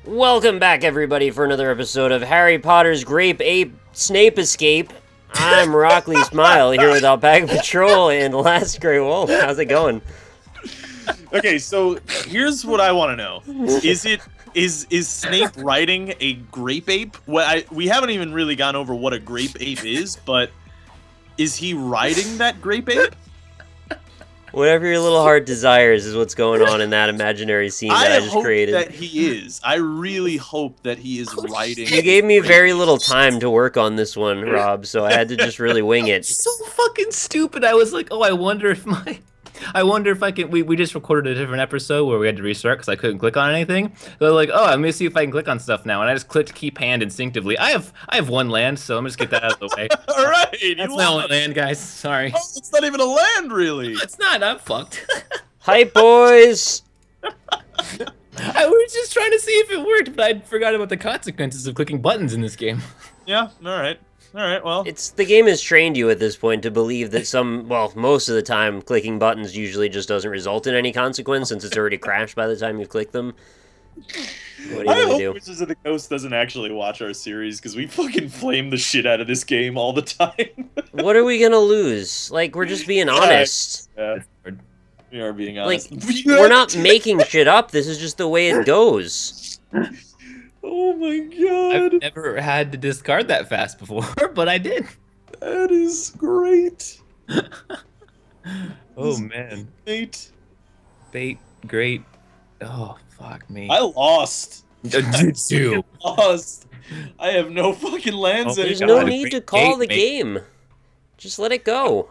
Welcome back, everybody, for another episode of Harry Potter's Grape Ape Snape Escape. I'm Rockley Smile here with AlpacaPatrol and Last Grey Wolf. How's it going? Okay, so here's what I want to know: is Snape riding a grape ape? Well, we haven't even really gone over what a grape ape is, but is he riding that grape ape? Whatever your little heart desires is what's going on in that imaginary scene that I just created. I hope that he is. I really hope that he is riding. You gave me very little time to work on this one, Rob, so I had to just really wing it. So fucking stupid. I was like, oh, I wonder if I can. We just recorded a different episode where we had to restart because I couldn't click on anything. So like, oh, I'm gonna see if I can click on stuff now, and I just clicked keep hand instinctively. I have one land, so I'm just get that out of the way. All right, that's my only land, guys. Sorry. Oh, it's not even a land, really. It's not. I'm fucked. Hype, boys. I was just trying to see if it worked, but I forgot about the consequences of clicking buttons in this game. Yeah. All right. All right, well. The game has trained you at this point to believe that most of the time, clicking buttons usually just doesn't result in any consequence since it's already crashed by the time you click them. What are you gonna do? Wizards of the Coast doesn't actually watch our series because we fucking flame the shit out of this game all the time. What are we gonna lose? Like, we're just being honest. Yeah, we are being honest. Like, we're not making shit up. This is just the way it goes. Oh my god. I've never had to discard that fast before, but I did. That is great. Oh man. Great. Bait, great. Oh, fuck me. I lost. You too. Lost. I have no fucking lands There's anymore. no need to call the game. Just let it go.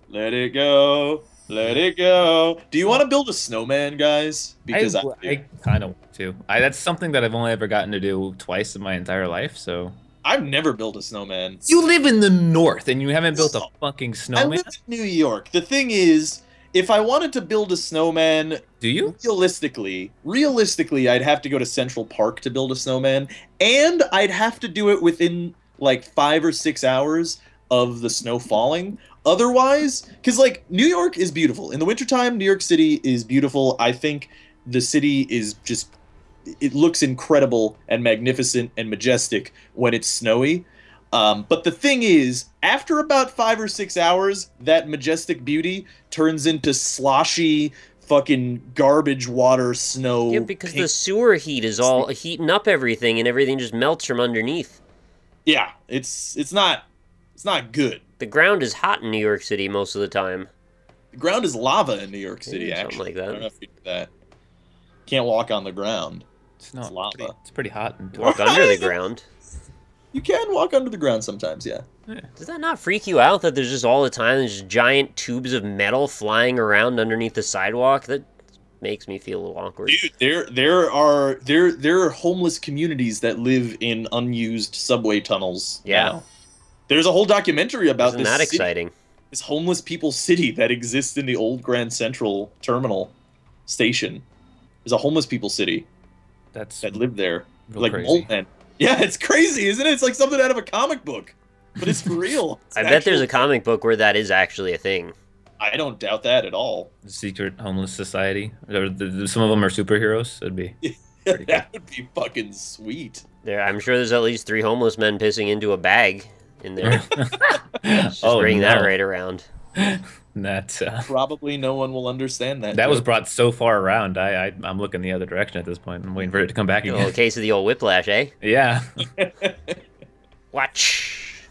Let it go. Let it go. Do you want to build a snowman, guys? Because I kind of want to. That's something that I've only ever gotten to do twice in my entire life, so... I've never built a snowman. You live in the north, and you haven't built a fucking snowman? I live in New York. The thing is, if I wanted to build a snowman... Do you? Realistically, I'd have to go to Central Park to build a snowman, and I'd have to do it within, like, 5 or 6 hours of the snow falling. Otherwise, because, like, New York is beautiful. In the wintertime, New York City is beautiful. I think the city is just, it looks incredible and magnificent and majestic when it's snowy. But the thing is, after about 5 or 6 hours, that majestic beauty turns into sloshy, fucking garbage water snow. Yeah, because the sewer heat is all heating up everything, and everything just melts from underneath. Yeah, it's not good. The ground is hot in New York City most of the time. The ground is lava in New York City, yeah, actually. Something like that. I don't know if you know that. Can't walk on the ground. It's not. It's lava. It's pretty hot. Walk under the ground. You can walk under the ground sometimes, yeah. Does that not freak you out that there's just all the time there's giant tubes of metal flying around underneath the sidewalk? That makes me feel a little awkward. Dude, there are homeless communities that live in unused subway tunnels. Yeah. Now. There's a whole documentary about Isn't that exciting? This homeless people city that exists in the old Grand Central Terminal station. There's a homeless people city that live there. Like crazy. Molten. Yeah, it's crazy, isn't it? It's like something out of a comic book. But it's for real. I bet there's a comic book where that is actually a thing. I don't doubt that at all. The secret homeless society. Some of them are superheroes. It'd be pretty That would be fucking sweet. I'm sure there's at least 3 homeless men pissing into a bag in there. Just bring that right around. Probably no one will understand that. That was brought so far around. I'm looking the other direction at this point. I'm waiting for it to come back again. A case of the old whiplash, eh? Yeah. Watch.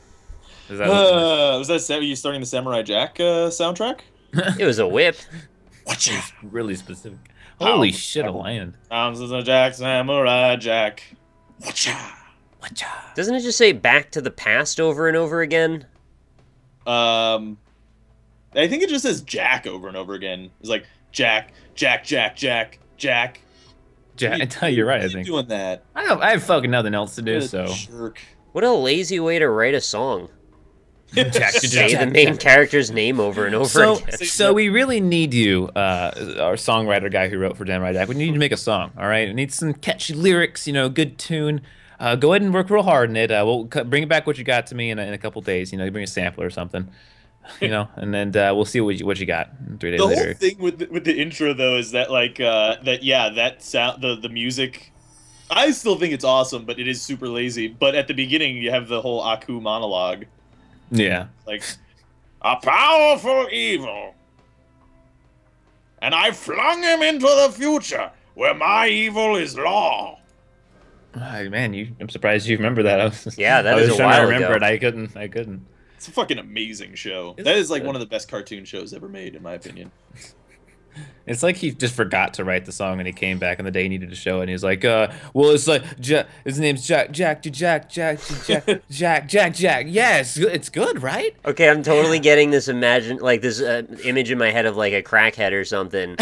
Was that you starting the Samurai Jack soundtrack? It was a whip. Watch it. Really specific. Holy shit, a land. Jack, Samurai Jack. Watcha. Doesn't it just say back to the past over and over again? I think it just says Jack over and over again. It's like Jack. You're right, I think. Doing that. I have fucking nothing else to do, so. Jerk. What a lazy way to write a song. Jack, Say the main character's name over and over again. So we really need you, our songwriter guy who wrote for Samurai Jack. We need you to make a song, all right? It needs some catchy lyrics, good tune. Go ahead and work real hard on it. We'll bring back what you got to me in a couple days. Bring a sampler or something. And then we'll see what you got 3 days later. The whole thing with the intro though is that that sound, the music I still think it's awesome, but it is super lazy. But at the beginning, you have the whole Aku monologue. Yeah. Like, a powerful evil. And I flung him into the future, where my evil is law. Man, I'm surprised you remember that. Yeah, that I is was a trying while to remember ago. it. I couldn't. It's a fucking amazing show. It's That is like good. one of the best cartoon shows ever made, in my opinion. It's like he just forgot to write the song and he came back on the day he needed to show it and he's like, well, it's like, his name's Jack. Yeah, it's good, right? Okay, I'm totally getting this image in my head of like a crackhead or something,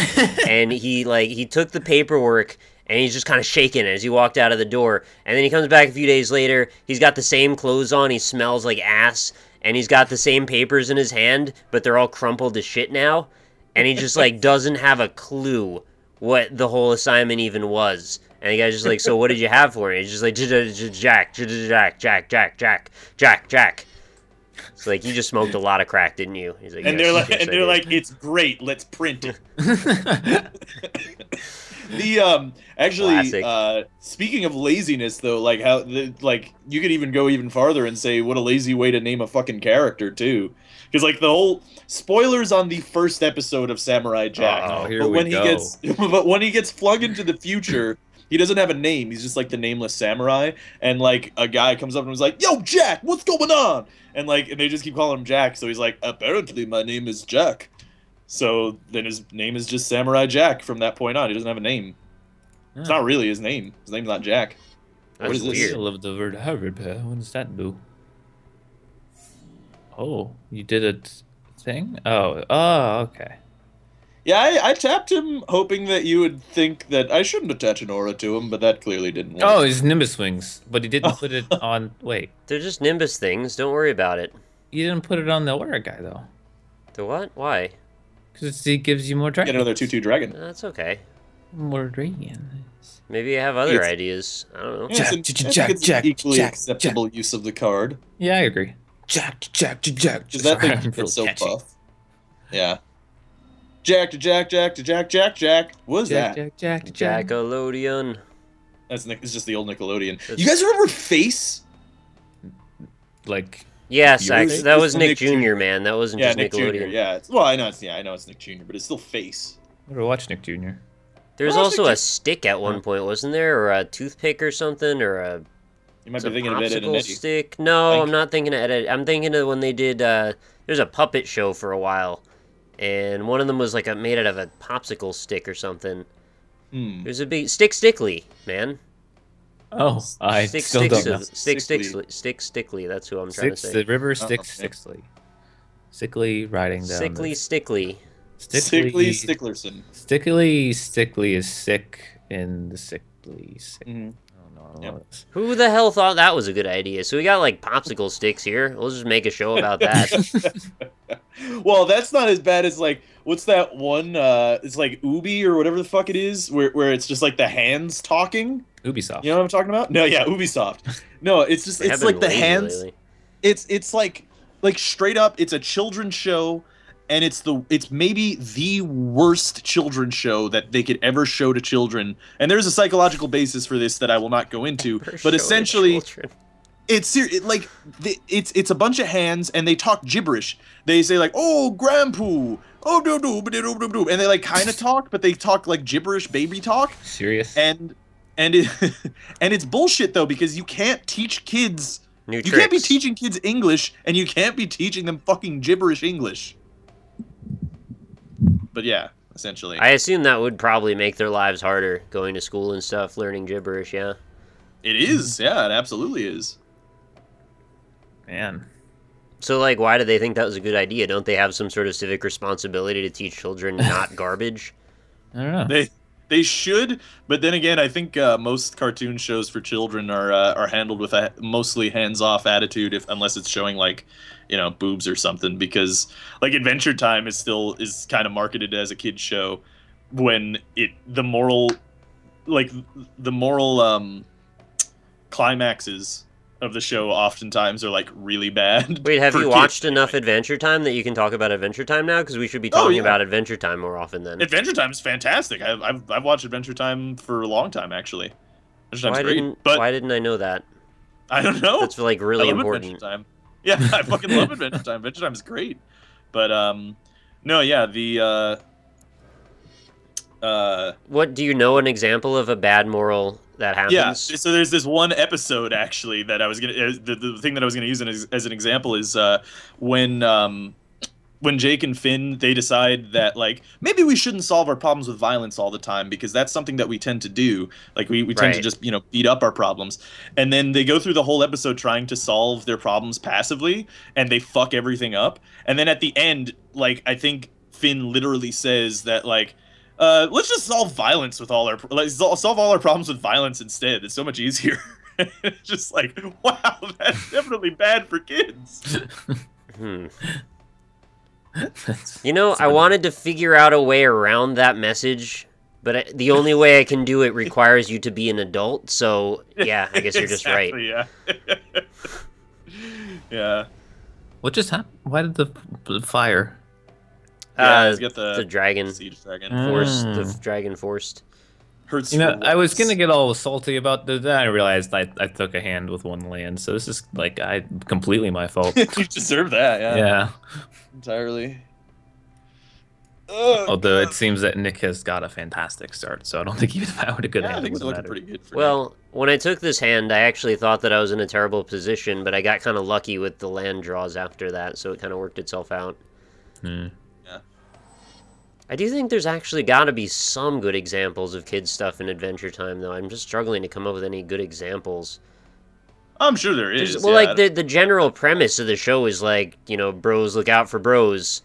and he took the paperwork and he's just kind of shaking as he walked out of the door, and then he comes back a few days later. He's got the same clothes on. He smells like ass, and he's got the same papers in his hand, but they're all crumpled to shit now, and he just like doesn't have a clue what the whole assignment even was. And the guy's just like, so what did you have for me? He's just like, Jack. It's like, you just smoked a lot of crack, didn't you? He's like, And yes, they're like, it's great. Let's print it. Actually, speaking of laziness, though, like you could even go even farther and say what a lazy way to name a fucking character too, because like the whole spoilers on the first episode of Samurai Jack. Oh, here but we when go. when he gets flung into the future. He doesn't have a name. He's just like the nameless samurai. And like a guy comes up and was like, "Yo, Jack, what's going on?" And they just keep calling him Jack. So he's like, "Apparently, my name is Jack." So then his name is just Samurai Jack from that point on. He doesn't have a name. It's not really his name. His name's not Jack. That's What is this? weird. I love the word repair. What does that do? Oh, you did a thing? Oh, okay. Yeah, I tapped him hoping that you would think that I shouldn't attach an aura to him, but that clearly didn't work. Oh, his Nimbus wings, but he didn't put it on. Wait, They're just Nimbus things. Don't worry about it. you didn't put it on the aura guy though, The what? Why? because it gives you more Get dragon. another 2/2 dragon. That's okay. More dragon. Maybe I have other It's- ideas. I don't know. Yeah, it's an equally acceptable use of the card. Yeah, I agree. Jack. Because that Sorry, I'm thing real gets so catchy. buff. Yeah. Jack. What is that? Jack. Jackalodian. It's just the old Nickelodeon. That's- You guys remember Face? Like, Yes, Yours? actually, that was Nick Nick Jr., man. That wasn't Yeah, just Nick Jr. Nickelodeon. Yeah. Well, I know it's Nick Jr., but it's still Face. never watched Nick Jr. There was Well, also Nick a stick at one point, wasn't there? Or a toothpick or something? Or a You might It's a be thinking of Ed, Ed and popsicle Eddie. stick. No, Think. I'm not thinking of Ed. I'm thinking of when they did. There's a puppet show for a while, and one of them was like made out of a popsicle stick or something. Hmm. There's a big stickly, man. Oh, I Stick still don't know. stickly. That's who I'm trying to say. The river Oh, sticks okay. Stickly. Stickly riding down. Stickly. Sickly Sticklerson. Stickly is sick in the sickly. Sick. Mhm. Oh, no, Yep. Who the hell thought that was a good idea? So we got like popsicle sticks here. We'll just make a show about that. Well, that's not as bad as like what's that one? It's like Ubi or whatever the fuck it is, where it's just like the hands talking. Ubisoft. You know what I'm talking about? No, yeah, Ubisoft. No, it's just They it's have like been the lazy hands. lately. It's like straight up. It's a children's show, and it's maybe the worst children's show that they could ever show to children. And there's a psychological basis for this that I will not go into. For show But to essentially, children. it's it's a bunch of hands, and they talk gibberish. They say like, "Oh, grandpoo, oh do do do do do," and they like kind of talk, but they talk like gibberish baby talk. Serious? And it and it's bullshit though, because you can't teach kids. New You tricks. can't be teaching kids English, and you can't be teaching them fucking gibberish English. But yeah, essentially. I assume that would probably make their lives harder, going to school and stuff, learning gibberish. Yeah. It is, yeah, it absolutely is. Man. So, like, why do they think that was a good idea? Don't they have some sort of civic responsibility to teach children not garbage? I don't know. They should, but then again, I think most cartoon shows for children are handled with a mostly hands-off attitude, unless it's showing like, boobs or something. Because like Adventure Time is kind of marketed as a kid's show, when the moral climaxes of the show oftentimes are like really bad. Wait, have for you kids watched enough anyway. Adventure Time that you can talk about Adventure Time now? Because we should be Oh, talking yeah. about Adventure Time more often then. Adventure Time is fantastic. I've watched Adventure Time for a long time actually. Adventure Time's great, but why didn't I know that? I don't know. That's like really I love important. Adventure Time. Yeah, I fucking love Adventure Time. Adventure Time is great, but no, yeah, What do you know an example of a bad moral that happens? yeah. So there's this one episode actually that I was gonna the thing that I was gonna use as an example is when Jake and Finn, they decide that, like, maybe we shouldn't solve our problems with violence all the time because that's something that we tend to do. Like, we tend to just, beat up our problems. And then they go through the whole episode trying to solve their problems passively, and they fuck everything up. And then at the end, like, I think Finn literally says that, like, let's just solve violence with all our... Like, solve all our problems with violence instead. It's so much easier. It's just like, wow, that's definitely bad for kids. I wanted to figure out a way around that message, but the only way I can do it requires you to be an adult, so yeah, I guess you're just right. Yeah. Yeah. What just happened? Why did the fire? Yeah, he's got the dragon. Siege dragon. Forced. The dragon forced. Hurts. I was gonna get all salty about that. I realized I took a hand with one land, so this is like completely my fault. You deserve that. Yeah. Yeah. Entirely. Although it seems that Nick has got a fantastic start, so I don't think even if I would a good hand. I think it's wouldn't looking matter. pretty good for Well, when I took this hand, I actually thought that I was in a terrible position, but I got kind of lucky with the land draws after that, so it kind of worked itself out. Yeah. I do think there's actually got to be some good examples of kids stuff in Adventure Time, though. I'm just struggling to come up with any good examples. I'm sure there is. Well, like, the general premise of the show is, like, bros look out for bros.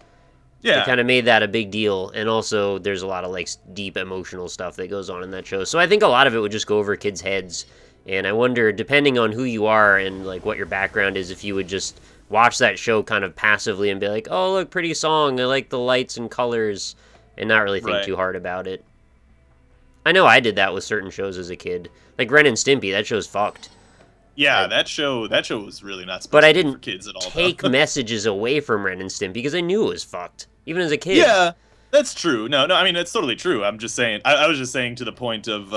Yeah. They kind of made that a big deal, and also there's a lot of, like, deep emotional stuff that goes on in that show. So I think a lot of it would just go over kids' heads, and I wonder, depending on who you are and, like, what your background is, if you would just watch that show kind of passively and be like, oh, look, pretty song, I like the lights and colors, and not really think too hard about it. I know I did that with certain shows as a kid. Like Ren and Stimpy, that show's fucked. Yeah, that show was really not supposed but to I be didn't for kids at all. take messages away from Ren and Stimpy because I knew it was fucked, even as a kid. Yeah, that's true. No, I mean, that's totally true. I'm just saying, I was just saying to the point of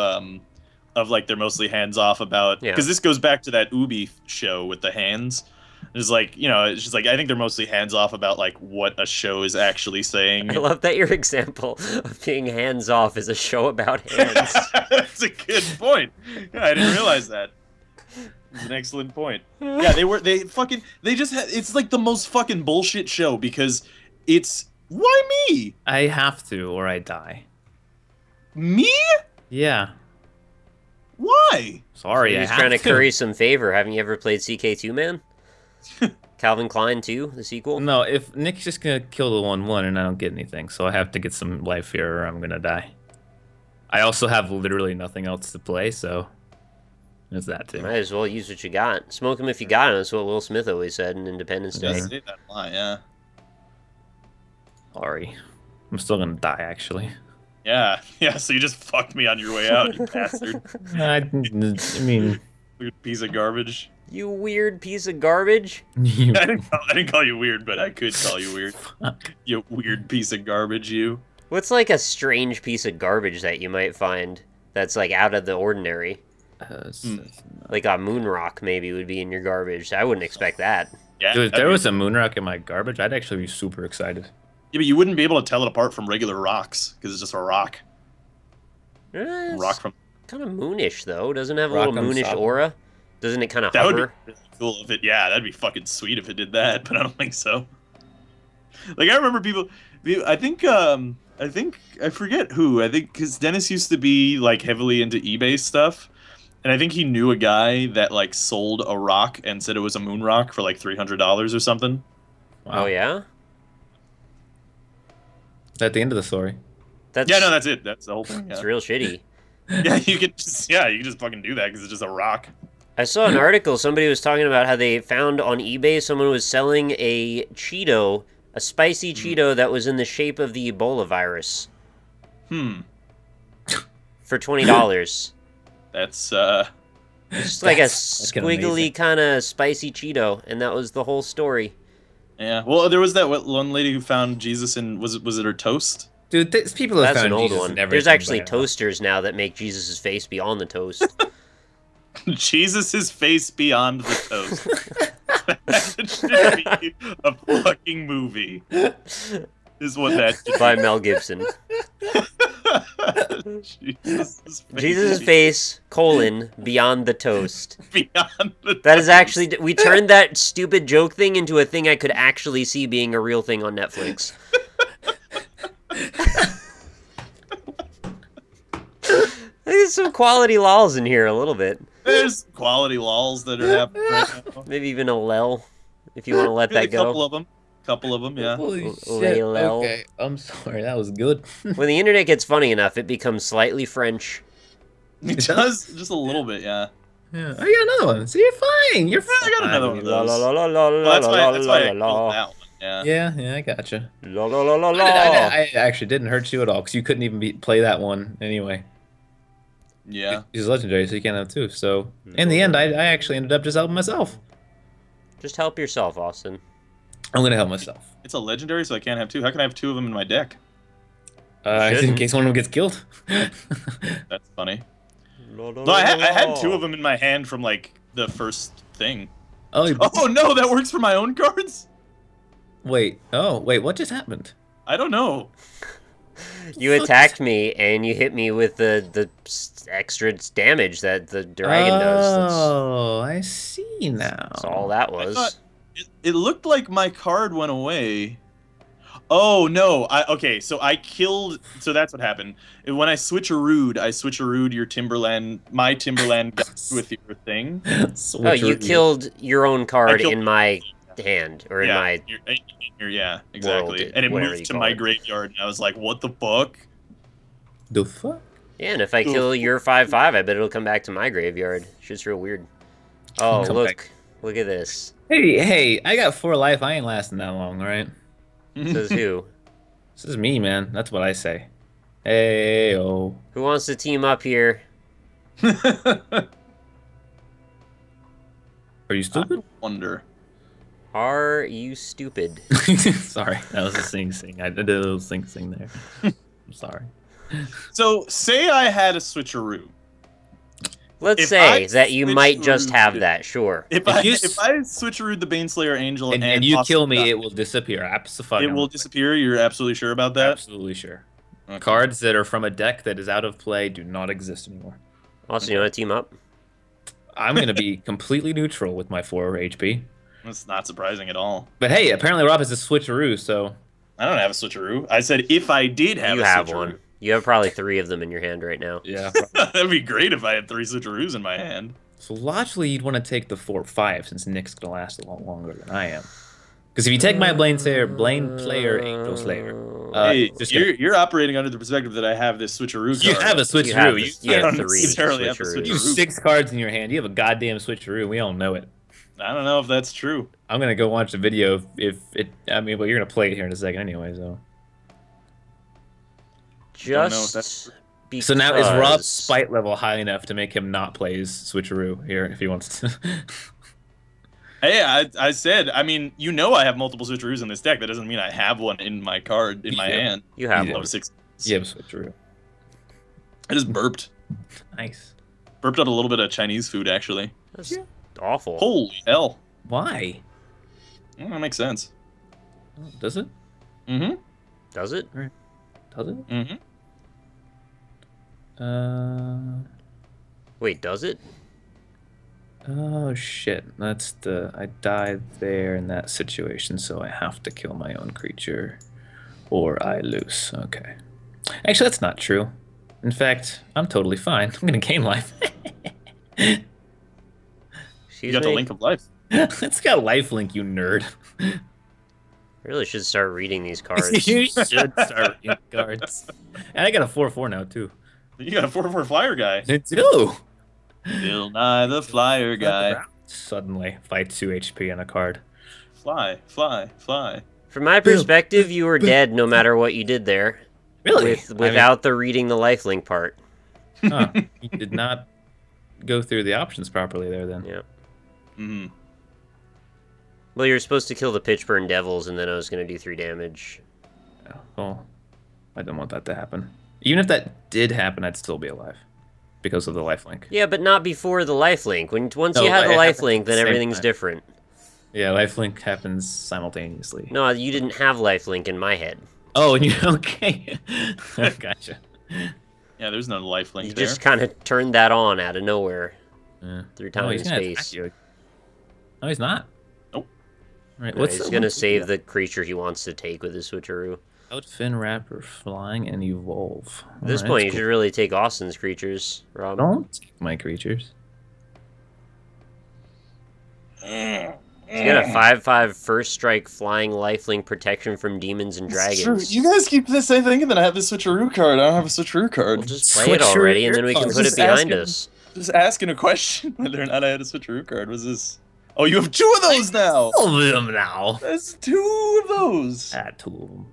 like, they're mostly hands-off about... Because this goes back to that Ubi show with the hands. It's like, it's just like, I think they're mostly hands-off about, like, what a show is actually saying. I love that your example of being hands-off is a show about hands. That's a good point. Yeah, I didn't realize that. It's an excellent point. Yeah, they just had, it's like the most fucking bullshit show because it's, why me? I have to, or I die. Me? Yeah. Why? Sorry, You're just trying to curry some favor. Haven't you ever played CK2, man? Calvin Klein 2, the sequel? No, if Nick's just gonna kill the 1/1 and I don't get anything, so I have to get some life here or I'm gonna die. I also have literally nothing else to play, so there's that too. Might as well use what you got. Smoke him if you got him. That's what Will Smith always said in Independence Day. Say that a lot, yeah. Sorry. I'm still gonna die, actually. Yeah, so you just fucked me on your way out, you bastard. I mean... Weird piece of garbage. You weird piece of garbage. I didn't call you weird, but I could call you weird. You weird piece of garbage, you. What's like a strange piece of garbage that you might find that's like out of the ordinary? Like a moon rock maybe would be in your garbage. I wouldn't expect that. Yeah, dude, if there was a moon rock in my garbage, I'd actually be super excited. Yeah, but you wouldn't be able to tell it apart from regular rocks because it's just a rock. Rock from kind of moonish though. Doesn't it have a little moonish aura? Doesn't it kind of that hover? Would be really cool if it. Yeah, that'd be fucking sweet if it did that, but I don't think so. Like I remember people. I think I forget who. I think because Dennis used to be like heavily into eBay stuff, and I think he knew a guy that like sold a rock and said it was a moon rock for like $300 or something. Wow. Oh yeah. Is that the end of the story? Yeah, no, that's it. That's the whole thing. Yeah. It's real shitty. Yeah, you can just fucking do that because it's just a rock. I saw an article. Somebody was talking about how they found on eBay someone was selling a Cheeto, a spicy Cheeto that was in the shape of the Ebola virus. For $20. That's just like a squiggly kind of spicy Cheeto, and that was the whole story. Yeah. Well, there was that one lady who found Jesus in was it her toast? Dude, people have That's found an old Jesus one. in everything. There's actually toasters now that make Jesus' face be on the toast. Jesus' face beyond the toast. That should be a fucking movie. Is what that should By be. Mel Gibson. Jesus' face, colon, beyond the toast. beyond the That is toast. actually... We turned that stupid joke thing into a thing I could actually see being a real thing on Netflix. There's some quality lols in here a little bit. There's quality lols that are happening right now. Maybe even a lel, if you want to let that A go. couple of them, yeah. Holy Lay shit. low. Okay, I'm sorry. That was good. When the internet gets funny enough, it becomes slightly French. It does just a little bit, yeah. Yeah. I got another one. See, you're fine. You're fine. I got another one of La those. la la la la Well, la that's why I la killed la that one. Yeah. Yeah, I gotcha. la la la la la. I actually didn't hurt you at all because you couldn't even play that one anyway. Yeah. He's legendary, so you can't have two. So in the end, I actually ended up just helping myself. Just help yourself, Austin. I'm gonna help myself. It's a legendary, so I can't have two. How can I have two of them in my deck? In shouldn't. case one of them gets killed. That's funny. La, la, No, I la, had la. two of them in my hand from like the first thing. Oh, Oh no, that works for my own cards? wait. Oh, wait. What just happened? I don't know. You attacked me and you hit me with the extra damage that the dragon does. Oh, I see now. That's all that I was. thought it looked like my card went away. Oh no! Okay, so I killed. So that's what happened. When I switcherooed your Timberland, my Timberland with your thing. Oh, you killed your own card killed- in my hand, or in my... Yeah, exactly. world, and it whatever moved you to call my it. graveyard, and I was like, "What the fuck?" The fuck? Yeah, and if I kill your 5/5, I bet it'll come back to my graveyard. Shit's real weird. Oh, Come look. back. Look at this. Hey, I got 4 life. I ain't lasting that long, all right? Says who? This is me, man. That's what I say. Hey, oh. Who wants to team up here? Are you stupid? Wonder. Are you stupid? Sorry, that was a sing. I did a little sing there. I'm sorry. So, say I had a switcheroo. Let's If say I that you might just switcherooed have it- that, sure. If I switcherooed the Baneslayer Angel And you kill me, possibly it will disappear. Absolutely. it will disappear. You're absolutely sure about that? Absolutely sure. Okay. Cards that are from a deck that is out of play do not exist anymore. Also, you want to team up? I'm going to be completely neutral with my 4 HP. That's not surprising at all. But hey, apparently Rob has a switcheroo, so... I don't have a switcheroo. I said if I did have You a have switcheroo. one. You have probably 3 of them in your hand right now. Yeah. That'd be great if I had 3 switcheroos in my hand. So logically, you'd want to take the 4/5 since Nick's going to last a lot longer than I am. Because if you take my Blaine Player, Angel Slayer... Hey, just you're operating under the perspective that I have this switcheroo card. You have a switcheroo. You have don't 3 necessarily have a switcheroos. You have 6 cards in your hand. You have a goddamn switcheroo. We all know it. I don't know if that's true. I'm gonna go watch the video if it. I mean, well, you're gonna play it here in a second anyway. So. Don't know if that's Just because... So now is Rob's spite level high enough to make him not play his switcheroo here if he wants to? Hey, I said, I mean, you know I have multiple switcheroos in this deck. That doesn't mean I have one in my card, in my Yeah. hand. You have Yeah. one. Of 6. You have a switcheroo. I just burped. Nice. Burped out a little bit of Chinese food, actually. That's awful. Holy hell. Why? That makes sense. Does it? Mm-hmm. Does it? Does it? Mm-hmm. Wait, does it? Oh shit! That's the. I died there in that situation, so I have to kill my own creature, or I lose. Okay. Actually, that's not true. In fact, I'm totally fine. I'm gonna gain life. You Excuse got me? the link of life. It's got lifelink, you nerd. I really should start reading these cards. You should start reading cards. And I got a 4/4 now too. You got a 4/4 flyer guy. I do. Bill Nye the flyer guy. Suddenly, fight 2 HP on a card. Fly, fly, fly. From my perspective, you were dead no matter what you did there. Really? Without the reading the lifelink part. Huh. You did not go through the options properly there then. Yeah. Mm-hmm. Well, you're supposed to kill the Pitchburn Devils, and then I was going to do 3 damage. Oh, well, I don't want that to happen. Even if that did happen, I'd still be alive. because of the lifelink. Yeah, but not before the lifelink. Once No, you have the it happens lifelink, at the then same everything's time. different. Yeah, lifelink happens simultaneously. No, you didn't have lifelink in my head. Oh, and you okay? Gotcha. Yeah, there's no life link You there. just kind of turned that on out of nowhere Yeah. through time Oh, and he's gonna space. attack you. No, he's not. Nope. All right, No, what's he's gonna save the creature he wants to take with his switcheroo. Out fin rapper flying and evolve. At this Alright, point, you that's should cool. really take Austin's creatures, Rob. Don't take my creatures. He's got a 5/5 first strike flying lifelink protection from demons and It's true. dragons. You guys keep saying thinking that I have the switcheroo card. I don't have a switcheroo card. We'll just play it Switcheroo already, and then we can cards. put it Just behind asking- us. Just asking a question whether or not I had a switcheroo card. Was this? Oh, you have 2 of those now. All of them now. That's 2 of those. Add 2 of them.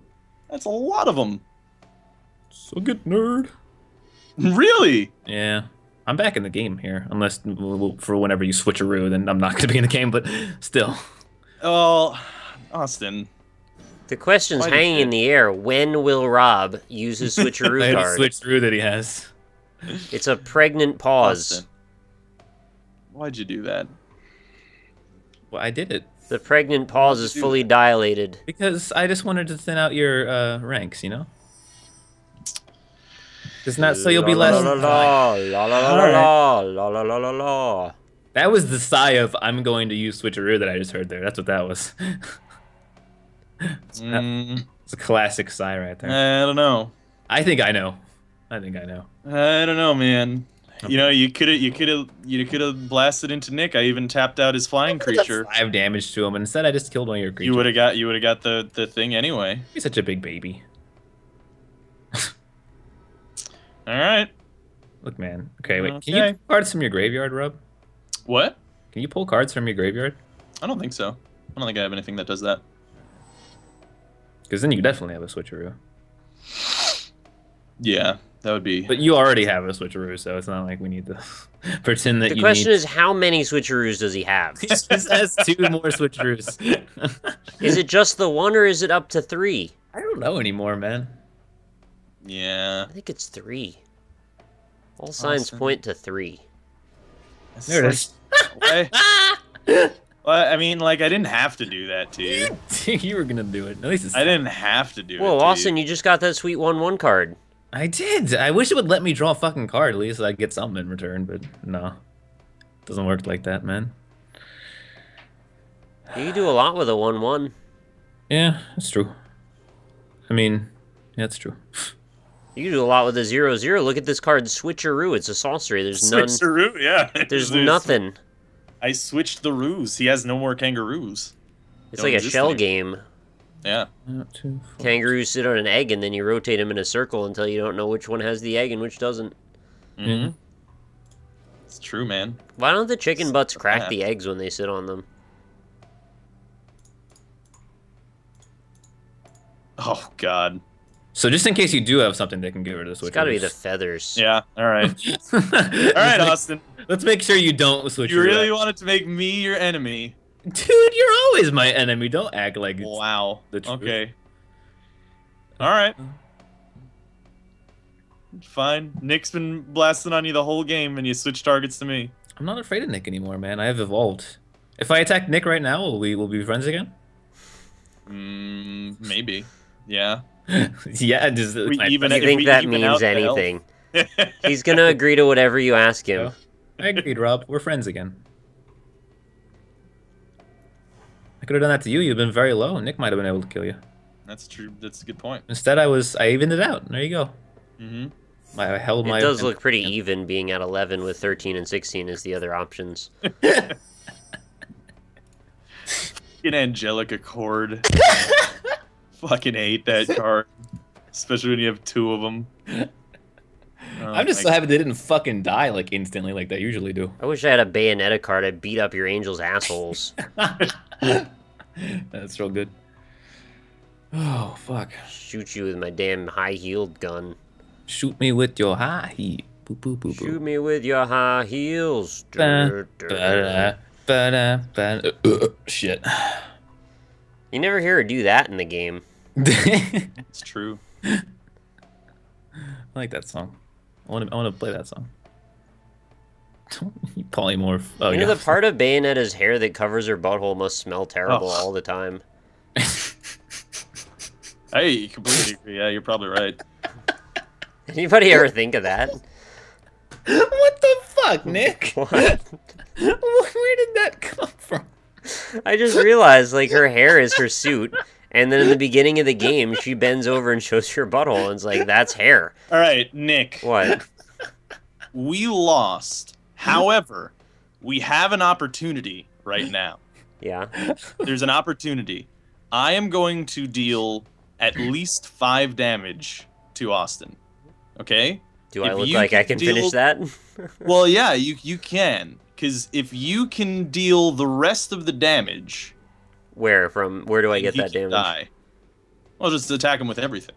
That's a lot of them. So good, nerd. Really? Yeah. I'm back in the game here, unless for whenever you switcheroo, then I'm not going to be in the game, but still. Oh, Austin. The question's Why did hanging you- in the air. When will Rob use his switcheroo I had a card? switcheroo that he has. It's a pregnant pause. Austin. Why'd you do that? Well, I did it. The pregnant pause is do fully dilated. Because I just wanted to thin out your ranks, you know? It's not so you'll be less. La la la la la la la la la la. That was the sigh of I'm going to use switcheroo that I just heard there. That's what that was. It's a classic sigh right there. I don't know. I think I know. I think I know. I don't know, man. You know, you could have blasted into Nick. I even tapped out his flying creature. 5 damage to him, and instead I just killed one of your creatures. You would have got the thing anyway. He's such a big baby. All right. Look, man. Okay, wait. Can Okay. you pull cards from your graveyard, Rob? What? Can you pull cards from your graveyard? I don't think so. I don't think I have anything that does that. Because then you definitely have a switcheroo. Yeah, that would be. But you already have a switcheroo, so it's not like we need to pretend that The you question need... is, how many switcheroos does he have? He just has 2 more switcheroos. Is it just the one, or is it up to 3? I don't know anymore, man. Yeah. I think it's 3. All signs Awesome. point to 3. There it is. Well, I mean, like, I didn't have to do that to you. You were gonna do it. At least it's... I didn't have to do it. Whoa, to Austin, you. you just got that sweet 1/1 card. I did. I wish it would let me draw a fucking card. At least I'd get something in return, but no. Doesn't work like that, man. You can do a lot with a 1/1. Yeah, that's true. I mean, yeah, that's true. You can do a lot with a 0/0. Look at this card, Switcheroo. It's a sorcery. There's none. Switcheroo, yeah. There's nothing. I switched the roos. He has no more kangaroos. It's Don't like a exist shell anymore. game. Yeah. Not too far. Kangaroos sit on an egg, and then you rotate them in a circle until you don't know which one has the egg and which doesn't. Mm-hmm. It's true, man. Why don't the chicken butts crack Yeah. the eggs when they sit on them? Oh God. So just in case you do have something that can get rid of the switch. It's got to be the feathers. Yeah. All right. All All right, Austin. Let's make sure you don't switch. You really wanted to make me your enemy. Dude, you're always my enemy. Don't act like it's Wow. the truth. Okay. All right. Fine. Nick's been blasting on you the whole game, and you switch targets to me. I'm not afraid of Nick anymore, man. I have evolved. If I attack Nick right now, will we be friends again? Maybe. Yeah. Yeah, just We my even- I if think we that even means out the health. anything. He's going to agree to whatever you ask him. I agreed, Rob. We're friends again. I could have done that to you. You've been very low. Nick might have been able to kill you. That's true. That's a good point. Instead, I evened it out. There you go. Mm-hmm. I held my. It does look pretty even, being at 11 with 13 and 16 as the other options. Fucking Angelica Cord. Fucking hate that card. Especially when you have 2 of them. I'm just so happy they didn't fucking die like instantly like they usually do. I wish I had a Bayonetta card. I'd beat up your angels' assholes. That's real good. Oh fuck! Shoot you with my damn high-heeled gun. Shoot me with your high heel. Boop, boop, boop, Shoot boop. me with your high heels. Ba-da, ba-da, ba-da. Shit. You never hear her do that in the game. I It's true. like that song. I want to play that song. Polymorph. Oh, You know, yeah. the part of Bayonetta's hair that covers her butthole must smell terrible Oh. all the time. I completely agree. Yeah, you're probably right. Anybody ever think of that? What the fuck, Nick? What? Where did that come from? I just realized, like, her hair is her suit, and then in the beginning of the game, she bends over and shows her butthole, and it's like, that's hair. All right, Nick. What? We lost. However, we have an opportunity right now. Yeah. There's an opportunity. I am going to deal at least 5 damage to Austin. Okay? Do I If look you like I can can finish deal- that? Well, yeah, you can. Because if you can deal the rest of the damage... Where do I get he that can damage? Die. Well, just attack him with everything.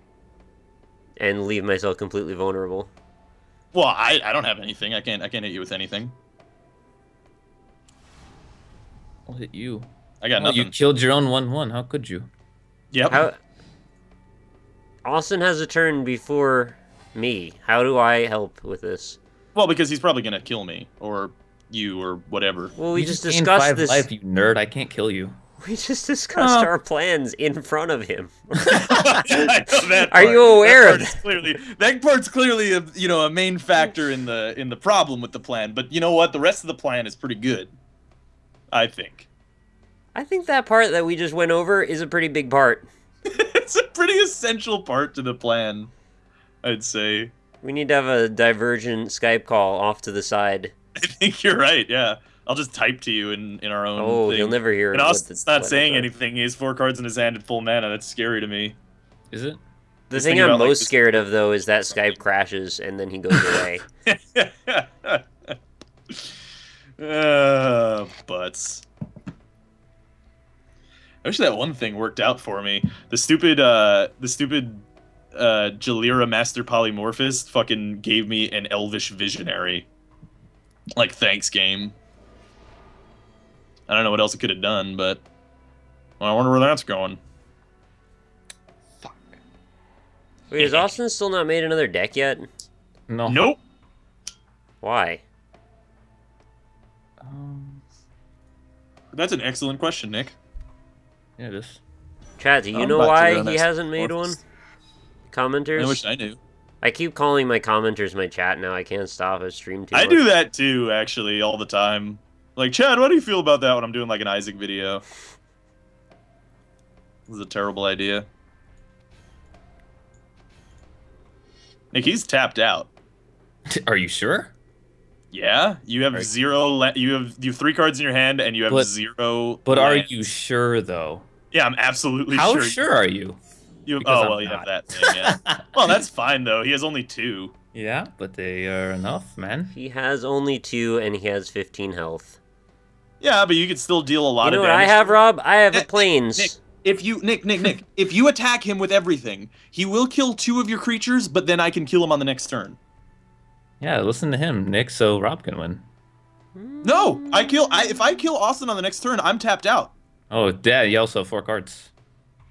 And leave myself completely vulnerable. Well, I don't have anything. I can't hit you with anything. I'll hit you. I got Oh, you nothing. killed your own 1/1. How could you? Yep. How... Austin has a turn before me. How do I help with this? Well, because he's probably gonna kill me or you or whatever. Well, we You just gained discussed 5 this. life, you nerd. I can't kill you. We just discussed our plans in front of him. I know that Are part. you aware of that part's clearly a main factor in the problem with the plan. But you know what? The rest of the plan is pretty good. I think. I think that part that we just went over is a pretty big part. It's a pretty essential part to the plan, I'd say. We need to have a divergent Skype call off to the side. I think you're right, yeah. I'll just type to you in our own Oh, thing. you'll never hear And what Austin's the not letters saying are. anything. He has 4 cards in his hand at full mana. That's scary to me. Is it? The Just thing thinking I'm about, like, most this- scared of, though, is that Skype crashes and then he goes away. Butts. I wish that one thing worked out for me. The stupid Jalira Master Polymorphist fucking gave me an Elvish Visionary. Like, thanks, game. I don't know what else it could have done, but well, I wonder where that's going. Fuck. Wait, has Austin still not made another deck yet? No. Nope. Why? That's an excellent question, Nick. Yeah, it is. Chat, do you I'm know about to why run he that hasn't made one? Morphous. Commenters? I wish I knew. I keep calling my commenters my chat now. I can't stop. I stream too I much. do that too, actually, all the time. Like, Chad, what do you feel about that when I'm doing like an Isaac video? This is a terrible idea. Nick, he's tapped out. Are you sure? Yeah, you have Are- you have 3 cards in your hand, and you have But- 0. But are lands. you sure, though? Yeah, I'm absolutely How sure. sure are you? You, Because oh I'm well, you not. have that thing. Yeah. Well, that's fine though. He has only 2. Yeah, but they are enough, man. He has only 2 and he has 15 health. Yeah, but you could still deal a lot You know of what I damage. have, Rob? I have a Nick, planes. Nick, if you Nick, if you attack him with everything, he will kill 2 of your creatures, but then I can kill him on the next turn. Yeah, listen to him, Nick, so Rob can win. No, if I kill Austin on the next turn, I'm tapped out. Oh, Dad, you also have 4 cards.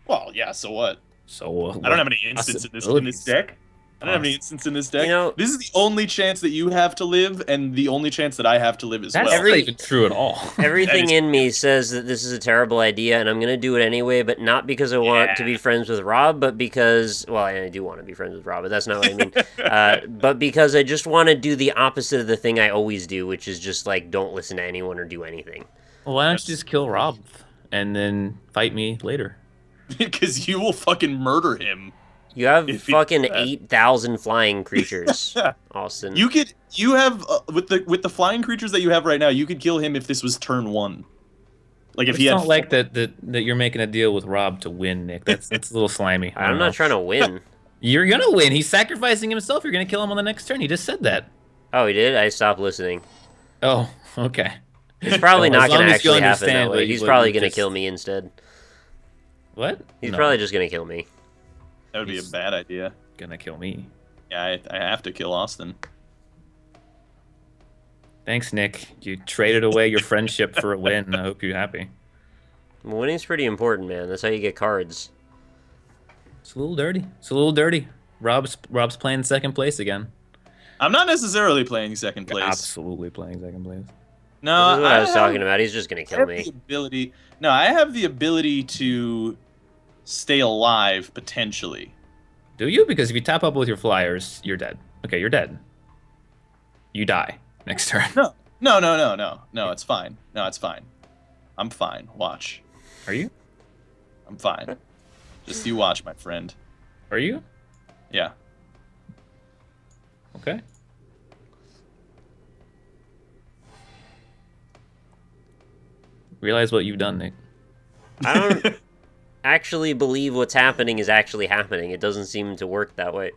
Well, yeah, so what? So I don't have any instants in this deck. I don't have any instants in this deck. You know- this is the only chance that you have to live, and the only chance that I have to live as That's well. not even true at all. Everything That is- in me says that this is a terrible idea, and I'm going to do it anyway, but not because I want to be friends with Rob, but because, well, I do want to be friends with Rob, but that's not what I mean. But because I just want to do the opposite of the thing I always do, which is just, like, don't listen to anyone or do anything. Well, why don't you just kill Rob and then fight me later? Because you will fucking murder him. You have If he- fucking 8,000 flying creatures, Austin. You have with the flying creatures that you have right now, you could kill him if this was turn 1. Like if It's he had. not like that you're making a deal with Rob to win, Nick. That's a little slimy. I I'm don't not know. trying to win. You're gonna win. He's sacrificing himself. You're gonna kill him on the next turn. He just said that. Oh, he did? I stopped listening. Oh, okay. It's probably Well, not as long going to as you actually happen that understand way. what He's what probably you going to just- kill me instead. What? He's No, probably just going to kill me. That would be a He's- bad idea. gonna kill me. Yeah, I have to kill Austin. Thanks, Nick. You traded away your friendship for a win. I hope you're happy. Winning's pretty important, man. That's how you get cards. It's a little dirty. It's a little dirty. Rob's playing second place again. I'm not necessarily playing second You're place. absolutely playing second place. No, This is what I was talking about. He's just gonna I kill have me. the ability. No, I have the ability to stay alive potentially. Do you? Because if you tap up with your flyers, you're dead. Okay, you're dead. You die next turn. No. It's fine. No, it's fine. I'm fine. Watch. Are you? I'm fine. Just you watch, my friend. Are you? Yeah. Okay. Realize what you've done, Nick. I don't actually believe what's happening is actually happening. It doesn't seem to work that way.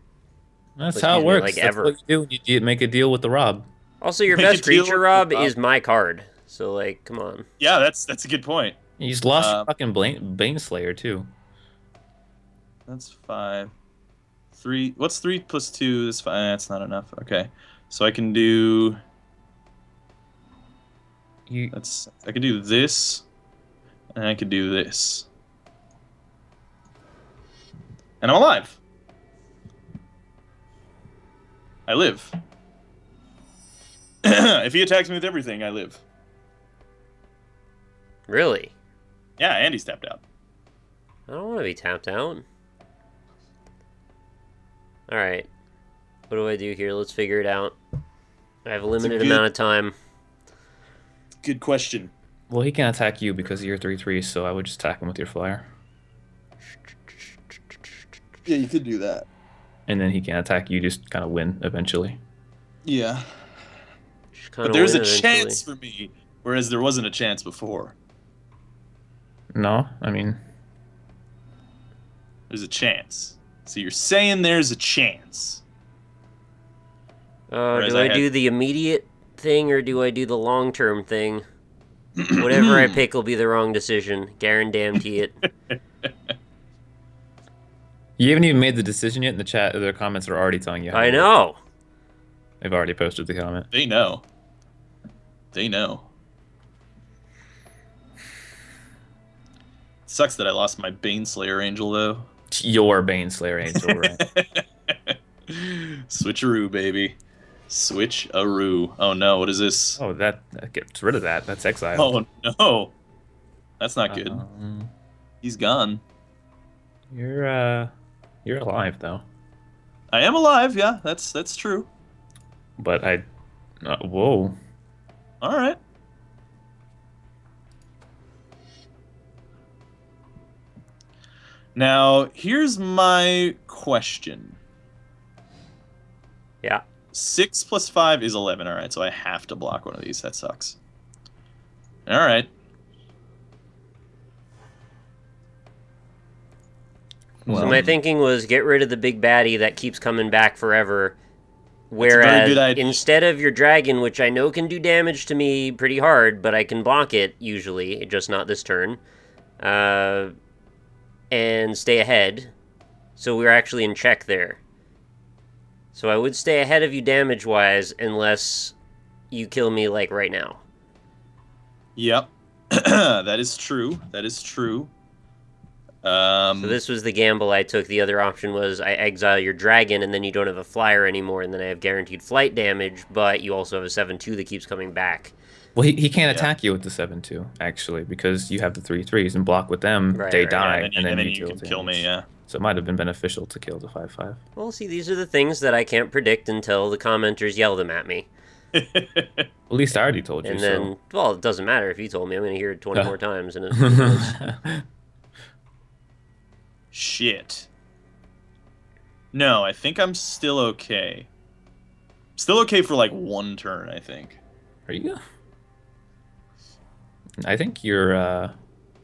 That's Excuse how it me, works. like, That's ever. what you do when you make a deal with the Rob. Also, your Make a best deal creature, with Rob, Rob. is my card. So, like, come on. Yeah, that's a good point. You just lost your fucking Baneslayer, too. That's 5. 3. What's 3 plus 2? That's 5. That's not enough. Okay. So I can do... I can do this. And I can do this. And I'm alive. I live. If he attacks me with everything, I live. Really? Yeah, and he's tapped out. I don't want to be tapped out. Alright. What do I do here? Let's figure it out. I have a limited amount of time. Good question. Well, he can attack you because you're 3/3, so I would just attack him with your flyer. Yeah, you could do that. And then he can attack you, just kind of win eventually. Yeah. Just But kinda there's win a eventually. chance for me, whereas there wasn't a chance before. No, I mean... There's a chance. So you're saying there's a chance. Whereas Do I do the immediate thing or do I do the long-term thing? Whatever I pick will be the wrong decision. Guarantee it. You haven't even made the decision yet in the chat. The comments are already telling you how I to do it. know. They've already posted the comment. They know. They know. Sucks that I lost my Baneslayer Angel, though. Your Baneslayer Angel, right? Switcheroo, baby. Switcheroo. Oh no, what is this? Oh, that gets rid of that. That's exile. Oh no. That's not good. He's gone. You're alive though. I am alive, yeah, that's true. But whoa. Alright. Now, here's my question. Yeah. 6 plus 5 is 11, alright, so I have to block one of these. That sucks. Alright. So my thinking was get rid of the big baddie that keeps coming back forever. Whereas good idea. instead of your dragon, which I know can do damage to me pretty hard, but I can block it usually, just not this turn, and stay ahead. So we're actually in check there. So I would stay ahead of you damage-wise unless you kill me, like, right now. Yep. That is true. That is true. So this was the gamble I took. The other option was I exile your dragon, and then you don't have a flyer anymore, and then I have guaranteed flight damage, but you also have a 7/2 that keeps coming back. Well, he can't attack you with the 7/2, actually, because you have the 3/3s and block with them, they die, and then you you can kill me, yeah. So it might have been beneficial to kill the 5/5. Well, see, these are the things that I can't predict until the commenters yell them at me. At least I already told you, And then, well, it doesn't matter if you told me. I'm going to hear it 20 more times. And Shit. No, I think I'm still okay. Still okay for like one turn, I think. Are you? I think you're, No,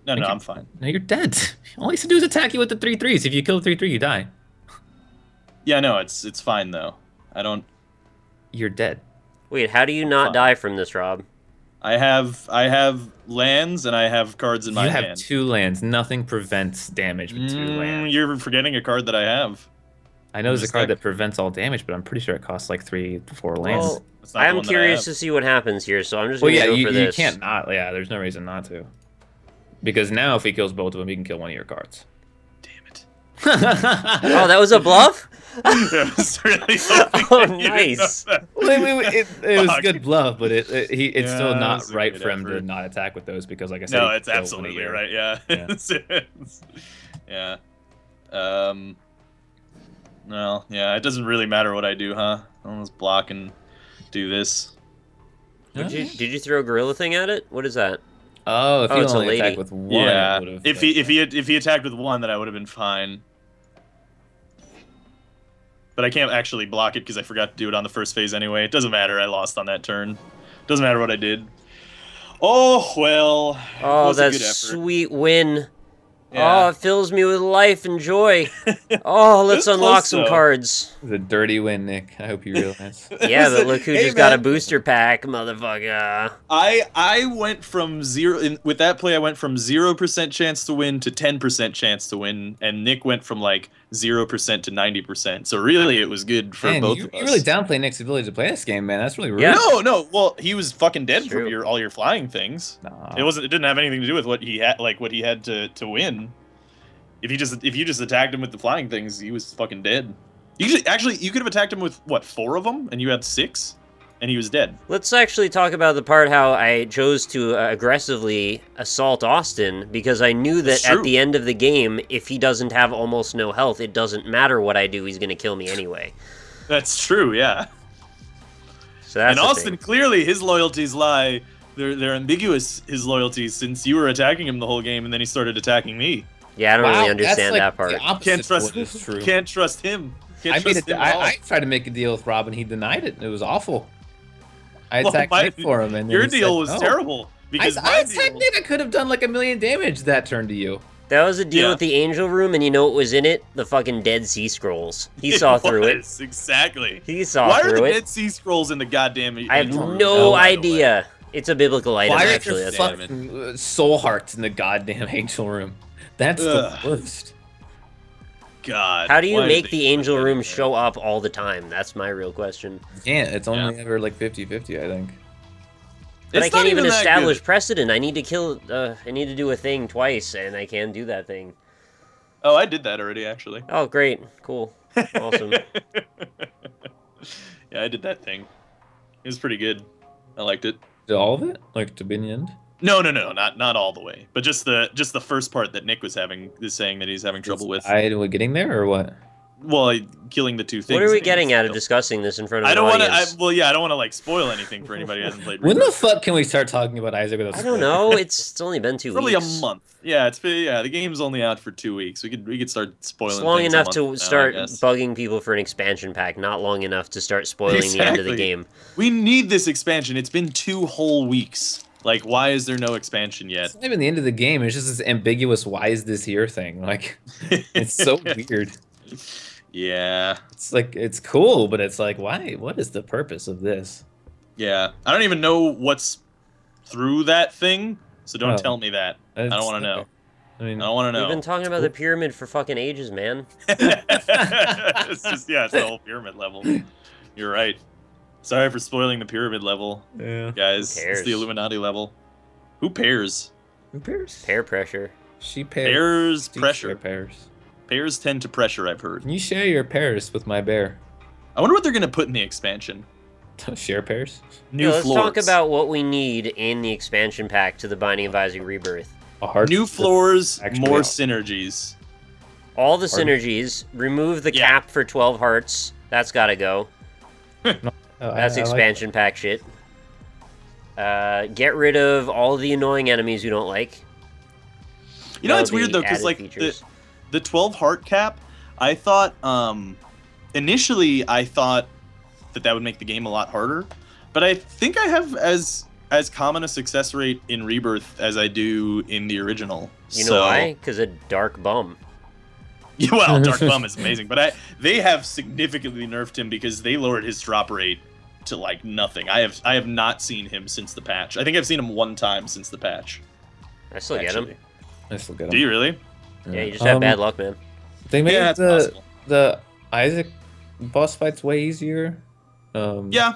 I'm fine. No, you're dead. All he has to do is attack you with the 3/3s. If you kill the 3/3, you die. Yeah, no, it's fine though. I don't. You're dead. Wait, how do you not die from this, Rob? I have lands and I have cards in my hand. You have 2 lands. Nothing prevents damage with 2 lands. You're forgetting a card that I have. I know there's a card that prevents all damage, but I'm pretty sure it costs like 3 to 4 lands. Well, I'm curious to see what happens here, so I'm just going to go for this. You can't not. Yeah, there's no reason not to. Because now if he kills both of them, he can kill one of your cards. Damn it. Oh, that was a bluff? It was really hoping Oh, that you didn't know nice. that. It was Fuck. good bluff, but it's Yeah, still that not was a right good for him to effort. not attack with those because, like I said, No, he it's could kill one absolutely of right. Yeah. Yeah. Yeah. Well, yeah. It doesn't really matter what I do, huh? I'll just block and do this. Did you throw a gorilla thing at it? What is that? Oh, if Oh, he it's a only lady. attacked with one, Yeah. it would have. If he attacked with one, then I would have been fine. But I can't actually block it because I forgot to do it on the first phase anyway. It doesn't matter. I lost on that turn. Doesn't matter what I did. Oh well. Oh, It was a that good effort. sweet win. Yeah. Oh, it fills me with life and joy. Oh, let's It was unlock close, some though. cards. It was a dirty win, Nick. I hope you realize. Yeah, but look who just got a boost. booster pack, motherfucker. I went from with that play. I went from 0% chance to win to 10% chance to win, and Nick went from like 0% to 90%. So really, it was good for Man, both you of us. really downplay Nick's ability to play this game, man. That's really rude. Yeah. No. Well, he was fucking dead It's from true. all your flying things. Nah. It didn't have anything to do with what he had to win. If you just attacked him with the flying things, he was fucking dead. You could have attacked him with what, 4 of them, and you had 6, and he was dead. Let's actually talk about the part how I chose to aggressively assault Austin, because I knew that That's at true. the end of the game, if he doesn't have almost no health, it doesn't matter what I do, he's going to kill me anyway. That's true, yeah. So that's And the Austin, thing. clearly his loyalties lie. They're ambiguous. His loyalties, since you were attacking him the whole game, and then he started attacking me. Yeah, I don't really understand like that part. the opposite Can't of trust. what is true. Can't trust him. Can't I made trust it. him at all. I tried to make a deal with Rob, and he denied it. It was awful. I Well, attacked Nick for him, and then your he deal said was no. terrible because I my attacked deal. Nick. I could have done like 1 million damage that turn to you. That was a deal Yeah. with the Angel Room, and you know what was in it? The fucking Dead Sea Scrolls. He saw through it. was, Exactly. He saw Why are through the it. Dead Sea Scrolls in the goddamn? I have Angel Room? no by the way? idea. It's a biblical item, Why are actually. there That's why. fucking soul hearts in the goddamn angel room? That's Ugh. the worst. God. How do you why did make they the put Angel that in Room there? show up all the time? That's my real question. Yeah, it's only Yeah. ever like 50-50, I think. But I It's not can't even that establish good. precedent. I need to kill. I need to do a thing twice, and I can do that thing. Oh, I did that already, actually. Oh, great, cool, awesome. Yeah, I did that thing. It was pretty good. I liked it. Did all of it? Like to be in the end? No, not all the way, but just the first part that Nick was saying that he's having trouble with. I getting there or what? Well, killing the two things. What are we that getting he's out of killed. discussing this in front of I an don't want to. audience? Well, yeah, I don't want to like spoil anything for anybody who hasn't played. When the Rebirth. fuck can we start talking about Isaac without I don't spoilers? know. It's only been 2 Probably weeks. a month. Yeah, the game's only out for 2 weeks. We could start spoiling. It's long things a enough month to from now, I start guess. bugging people for an expansion pack. Not long enough to start spoiling the end of the Exactly. game. We need this expansion. It's been 2 whole weeks. Like, why is there no expansion yet? It's not even the end of the game. It's just this ambiguous "why is this here" thing. Like, it's so weird. Yeah. It's like it's cool, but it's like, why? What is the purpose of this? Yeah. I don't even know what's through that thing, so don't Oh. tell me that. I don't want to know. I mean, I don't want to We've know. been talking about the pyramid for fucking ages, man. It's just, yeah, it's the whole pyramid level. You're right. Sorry for spoiling the pyramid level, yeah. guys. Who cares? It's the Illuminati level. Who pairs? Who pairs? Peer pressure. She pairs. Pairs She pressure. share pairs. Pairs tend to pressure, I've heard. Can you share your pairs with my bear? I wonder what they're going to put in the expansion. Share pairs? New Yeah, let's floors. talk about what we need in the expansion pack to the Binding of Isaac Rebirth. A heart. New floors, Actually, more yeah. synergies. All the Pardon? synergies. Remove the Yeah. cap for 12 hearts. That's gotta go. Oh, That's I like expansion pack shit. Get rid of all the annoying enemies you don't like. You know, That'll it's weird be though, because added like features. the 12 heart cap, I thought initially I thought that would make the game a lot harder, but I think I have as common a success rate in Rebirth as I do in the original. You know why? Because a dark bum. Yeah, well, Dark Bum is amazing, but they have significantly nerfed him because they lowered his drop rate to like nothing. I have not seen him since the patch. I think I've seen him one time since the patch. I still get him. actually. I still get Do you really? Yeah, you just have bad luck, man. They made Yeah, it's possible. the Isaac boss fights way easier. Yeah.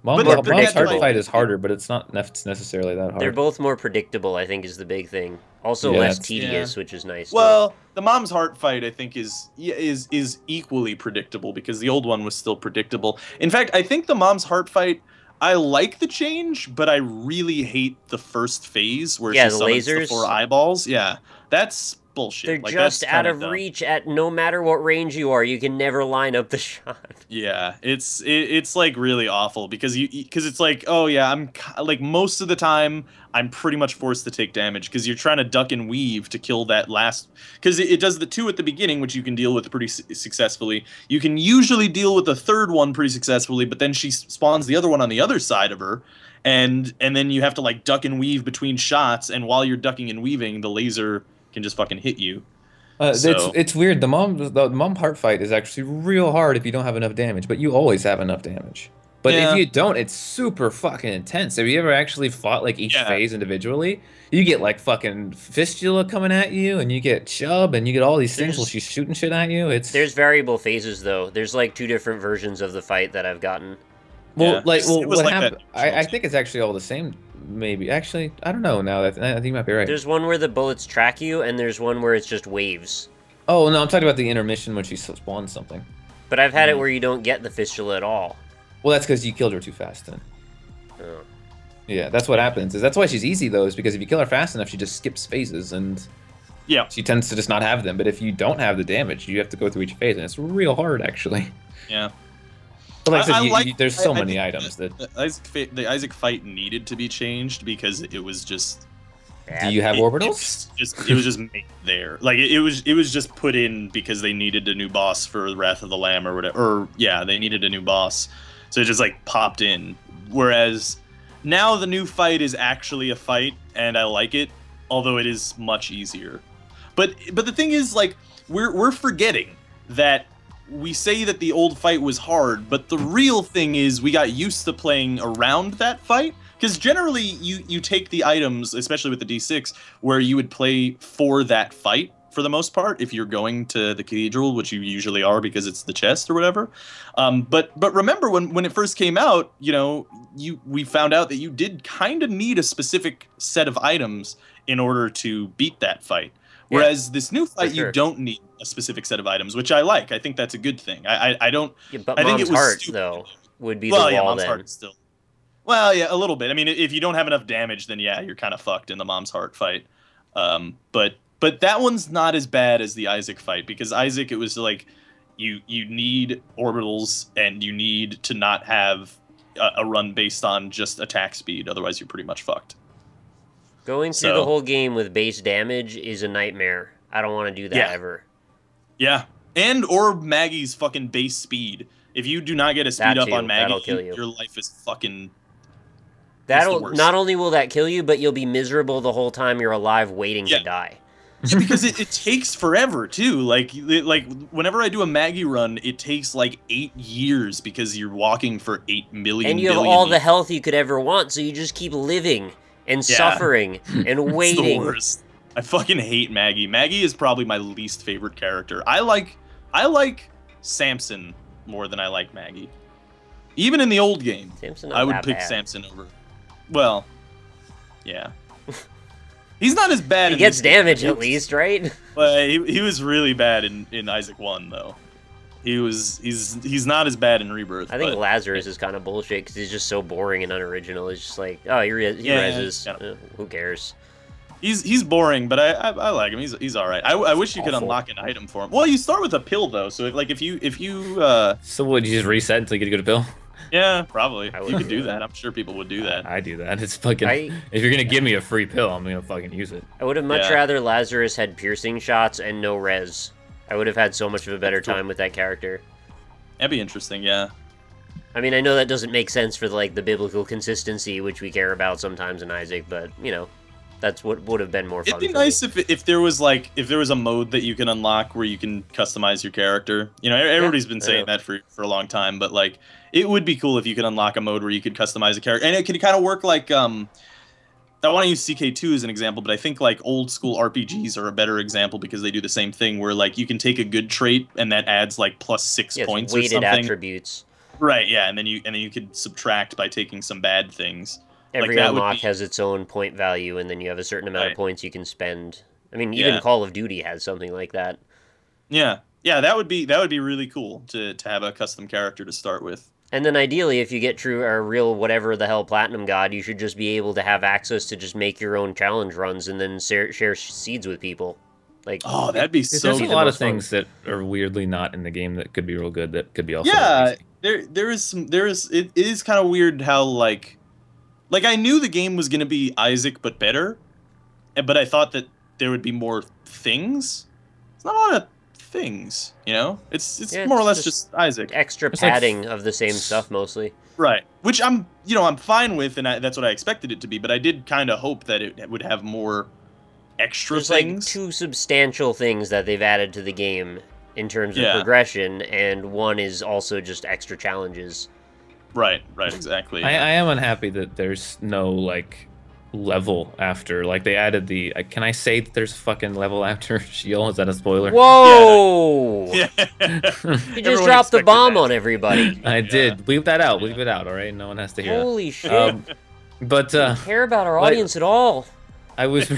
Mom's they're Heart predictable. Fight is harder, but it's not necessarily that hard. They're both more predictable, I think, is the big thing. Also Yeah, less that's- tedious, which is nice. Well, the Mom's Heart fight, I think, is equally predictable because the old one was still predictable. In fact, I think the Mom's Heart fight, I like the change, but I really hate the first phase where Yeah, she the summons lasers. the 4 eyeballs. Yeah, that's bullshit. They're Like, just that's out kinda of dumb. reach at no matter what range you are. You can never line up the shot. Yeah, it's like really awful because it's like, oh yeah, like most of the time I'm pretty much forced to take damage because you're trying to duck and weave to kill that last, because it does the 2 at the beginning, which you can deal with pretty successfully. You can usually deal with the 3rd one pretty successfully, but then she spawns the other one on the other side of her, and then you have to like duck and weave between shots, and while you're ducking and weaving, the laser can just fucking hit you. So- it's weird. The mom heart fight is actually real hard if you don't have enough damage, but you always have enough damage. But Yeah. if you don't, it's super fucking intense. Have you ever actually fought like each Yeah. phase individually? You get like fucking fistula coming at you, and you get chub, and you get all these things while she's shooting shit at you. There's variable phases though. There's like 2 different versions of the fight that I've gotten. well, Yeah. like It well, was what like that happened? I think it's actually all the same. Maybe actually, I don't know. Now that I think you might be right. There's one where the bullets track you, and there's one where it's just waves. Oh no, I'm talking about the intermission when she spawns something. But I've had it where you don't get the fistula at all. Well, that's because you killed her too fast then. Oh. Yeah, that's what happens. That's why she's easy though, is because if you kill her fast enough, she just skips phases and Yeah. she tends to just not have them. But if you don't have the damage, you have to go through each phase, and it's real hard actually. Yeah. But like I said, like- there's so I many think items that. the Isaac fight needed to be changed because it was just. Do you have orbitals? It was just made there. Like it was just put in because they needed a new boss for Wrath of the Lamb or whatever. Or yeah, they needed a new boss, so it just like popped in. Whereas now the new fight is actually a fight, and I like it, although it is much easier. But the thing is, like, we're forgetting that we say that the old fight was hard, but the real thing is we got used to playing around that fight. Because generally, you take the items, especially with the D6, where you would play for that fight for the most part, if you're going to the cathedral, which you usually are because it's the chest or whatever. But remember when it first came out, we found out that you did kind of need a specific set of items in order to beat that fight. Whereas this new fight, sure. you don't need a specific set of items, which I like. I think that's a good thing. I don't. Yeah, but I think Mom's it was Heart stupid. though would be Well, the yeah, wall Mom's then. Heart is still. Well, yeah, a little bit. I mean, if you don't have enough damage, then yeah, you're kind of fucked in the Mom's Heart fight. But that one's not as bad as the Isaac fight, because Isaac, it was like you need orbitals and you need to not have a run based on just attack speed. Otherwise, you're pretty much fucked. Going through So- the whole game with base damage is a nightmare. I don't want to do that Yeah. ever. Yeah, or Maggie's fucking base speed. If you do not get a speed That up too, on Maggie, that'll kill you. your life is fucking. That'll worst. not only will that kill you, but you'll be miserable the whole time you're alive, waiting Yeah. to die. Yeah, because it takes forever too. Like whenever I do a Maggie run, it takes like 8 years because you're walking for 8 million. And you have billion all the years. health you could ever want, so you just keep living and Yeah. suffering and It's the waiting. worst. I fucking hate Maggie. Maggie is probably my least favorite character. I like Samson more than I like Maggie. Even in the old game, Samson I not would that pick bad. Samson over. Well, yeah. He's not as bad. He in gets this game. damage at least, right? But he was really bad in Isaac 1 though. He's not as bad in Rebirth. I think but Lazarus is kind of bullshit because he's just so boring and unoriginal. It's just like, oh, he Yeah, reses. yeah. Who cares? he's boring, but I like him. He's all right. I wish you could Awful. unlock an item for him. Well, you start with a pill though, so if you So would you just reset until you get a good pill? yeah, probably I would you could do do that. I'm sure people would do that. I do that. It's fucking. I- If you're gonna give me a free pill, I'm gonna fucking use it. I would have much Yeah. rather Lazarus had piercing shots and no res. I would have had so much of a better time with that character. That'd be interesting. Yeah. I mean, I know that doesn't make sense for the biblical consistency, which we care about sometimes in Isaac, but that's what would have been more fun. It'd be for me. nice if there was a mode that you can unlock where you can customize your character. Everybody's been saying Yeah. that for a long time, but it would be cool if you could unlock a mode where you could customize a character, and it could kind of work like I want to use CK2 as an example, but I think old school RPGs are a better example because they do the same thing where you can take a good trait and that adds +6 Yeah, it's points or weighted something. attributes. Right, yeah, and then you could subtract by taking some bad things. Every that would unlock be- has its own point value, and then you have a certain amount of Right. points you can spend. I mean, even Yeah. Call of Duty has something like that. Yeah, yeah, that would be really cool to have a custom character to start with. And then ideally, if you get true or real whatever the hell platinum god, you should just be able to have access to just make your own challenge runs and then share seeds with people. Like, Oh, that'd be so. There's a lot of most fun. things that are weirdly not in the game that could be real good. That could be also Yeah, amazing. it is kind of weird how like I knew the game was gonna be Isaac but better, but I thought that there would be more things. It's not a lot of things, you know. It's Yeah, more or it's less just just Isaac, extra It's like- padding of the same stuff mostly. right? Which I'm fine with, and that's what I expected it to be. But I did kind of hope that it would have more extra There's like things. 2 substantial things that they've added to the game in terms of Yeah. progression, and one is also just extra challenges. Right, exactly. I am unhappy that there's no like level after. Like they added the. Can I say that there's a fucking level after Sheol? Is that a spoiler? Whoa! Yeah. You just dropped the bomb on everybody. I did. Leave that out. Leave it out. All right. No one has to hear Holy shit! that. But I don't care about our like- audience at all. I was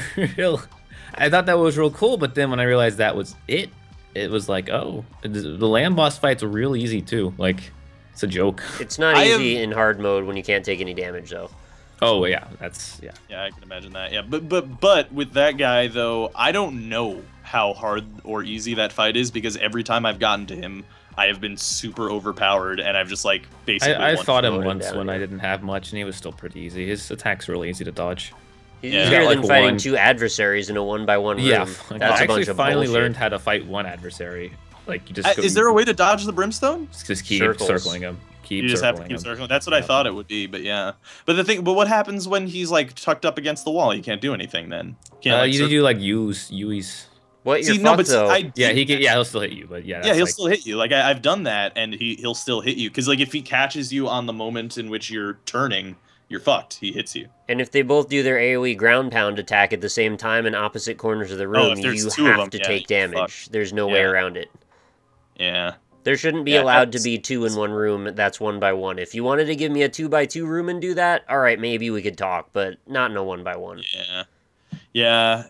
I thought that was real cool. But then when I realized that was it was like, oh, the land boss fights are real easy too. Like it's a joke. It's not I easy in hard mode when you can't take any damage, though. Oh yeah, that's yeah. Yeah, I can imagine that. Yeah, but with that guy though, I don't know how hard or easy that fight is because every time I've gotten to him, I have been super overpowered and I've just like basically. I one fought him floated once down, when I yeah. didn't have much, and he was still pretty easy. His attack's really easy to dodge. He's Yeah. easier Got, than like, fighting one- 2 adversaries in a 1-by-1 room. Yeah, That's I a actually bunch of finally bullshit. learned how to fight one adversary. Like you just go, Is there a way to dodge the brimstone? just keep Circles. circling him, keep You just have to circling keep him. circling. That's what I Yeah. thought it would be, but yeah. But what happens when he's like tucked up against the wall? You can't do anything then. Can't, like, You circle- do like Yui's. What, you're See, no, fucked, but though. Yeah, he'll still hit you, but yeah. Yeah, that's he'll like, still hit you. Like I've done that, and he'll still hit you because like if he catches you on the moment in which you're turning, you're fucked. He hits you. And if they both do their AoE ground pound attack at the same time in opposite corners of the room, if there's you 2 of have them, to yeah, take you're damage. fucked. There's no way Yeah. around it. Yeah. There shouldn't be Yeah, allowed to that's- be 2 in one room that's 1-by-1. If you wanted to give me a 2-by-2 room and do that, all right, maybe we could talk, but not in a 1-by-1. Yeah. Yeah.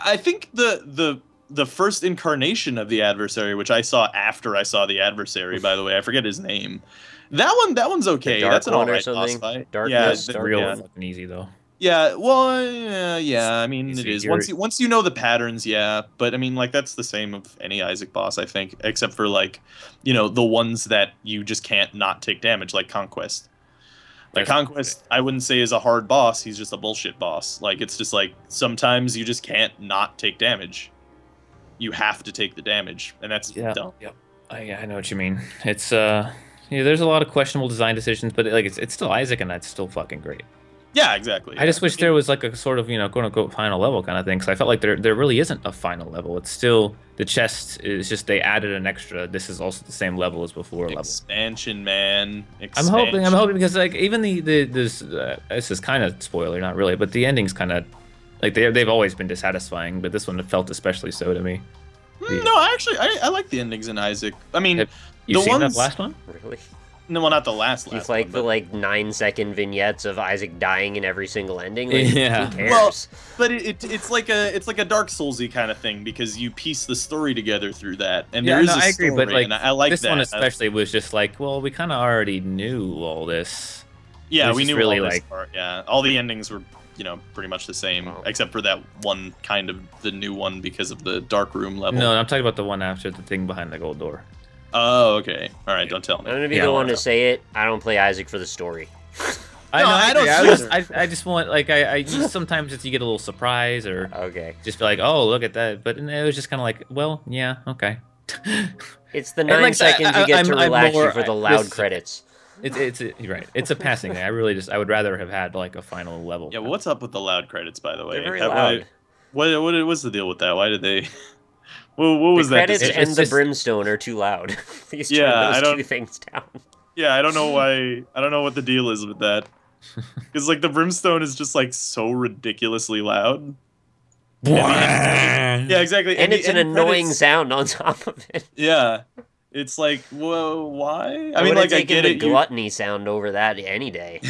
I think the first incarnation of the adversary, which I saw after I saw the adversary, by the way, I forget his name. That one's okay. Dark That's an one or alright boss something? fight. Darkness, yeah, Dark real one. fucking easy though. yeah. Well, yeah. I mean, Easy. it is. You're- Once you know the patterns, yeah. But I mean, like that's the same of any Isaac boss, I think, except for like, the ones that you just can't not take damage, like Conquest. Like Yes. Conquest, I wouldn't say is a hard boss. He's just a bullshit boss. Like it's just like sometimes you just can't not take damage. You have to take the damage, and that's Yeah. dumb. Yep. I know what you mean. It's there's a lot of questionable design decisions, but like it's still Isaac, and that's still fucking great. Yeah, exactly. I just wish there was like a sort of quote unquote final level kind of thing. Because I felt like there really isn't a final level. It's still the chest is just they added an extra. This is also the same level as before level. Expansion, man. I'm hoping because like even this is kind of spoiler, not really, but the ending's kind of like they've always been dissatisfying, but this one felt especially so to me. No, actually, I like the endings in Isaac. I mean, Have you the seen ones that last one? Really? No, well, not the last. You like one, the but, 9-second vignettes of Isaac dying in every single ending? Like, Yeah. Who cares? Well, but it's like a Dark Soulsy kind of thing because you piece the story together through that, and there is a I agree, story, but like and I like this that. one especially was just like, well, we kind of already knew all this. Yeah, It was we just knew really, all this like- part. Yeah, all the endings were pretty much the same, Wow. except for that one kind of the new one because of the dark room level. No, I'm talking about the one after the thing behind the gold door. Oh, okay. All right, don't tell I'm me. gonna be Yeah, the I one to know. say it. I don't play Isaac for the story. I No, know. I don't I just want like I sometimes you get a little surprise or Okay. just be like, oh, look at that. But it was just kind of like, well, yeah, okay. It's the And, 9 like, seconds you get to I'm relax more- you for the loud this- credits. You're right. It's a passing thing. I would rather have had like a final level. Yeah, well, what's up with the loud credits, by the way? They're very Why- loud. What's the deal with that? Why did they? What was The that? credits decision? and It's the just- brimstone are too loud. Please Yeah, I turn those don't- 2 things down. Yeah, I don't know why. I don't know what the deal is with that. Because like the brimstone is just like so ridiculously loud. Yeah, exactly. And the it's an end annoying credits- sound on top of it. Yeah, It's like, whoa, why? I mean, would have like, I taken get the it. gluttony sound over that any day.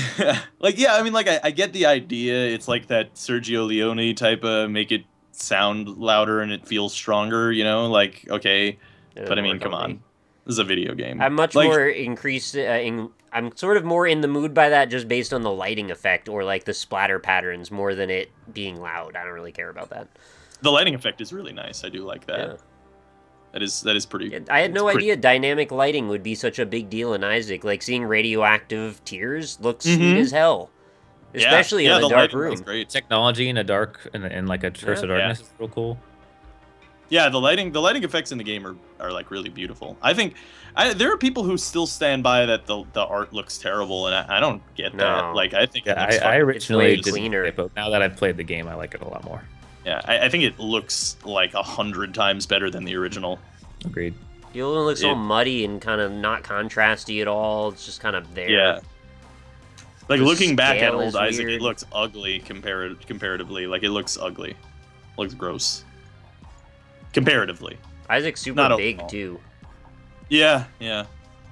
Like, yeah, I mean, like, I get the idea. It's like that Sergio Leone type of make it sound louder and it feels stronger, you know? Like, okay. It But doesn't I mean, work come on on. me. This is a video game. I'm much Like, more increased. I'm sort of more in the mood by that just based on the lighting effect or like the splatter patterns more than it being loud. I don't really care about that. the lighting effect is really nice. I do like that. Yeah. That is pretty. Yeah, I had no pretty. idea dynamic lighting would be such a big deal in Isaac. Like seeing radioactive tears looks sweet Mhm. as hell, especially in the a dark lighting is room. great. Technology in a dark in like a Curse of Darkness is real cool. Yeah, the lighting effects in the game are like really beautiful. I think there are people who still stand by that the art looks terrible, and I don't get that. No. Like, I think it Yeah, looks I originally way didn't cleaner. like it, but now that I've played the game, I like it a lot more. yeah, I think it looks like 100 times better than the original. Agreed. It looks all Yeah. muddy and kind of not contrasty at all. It's just kind of there. Yeah. Like, The looking back at scale old is Isaac, weird. it looks ugly comparatively. Like, it looks ugly. Looks gross. Comparatively. Isaac's super Not big overall. too, Yeah.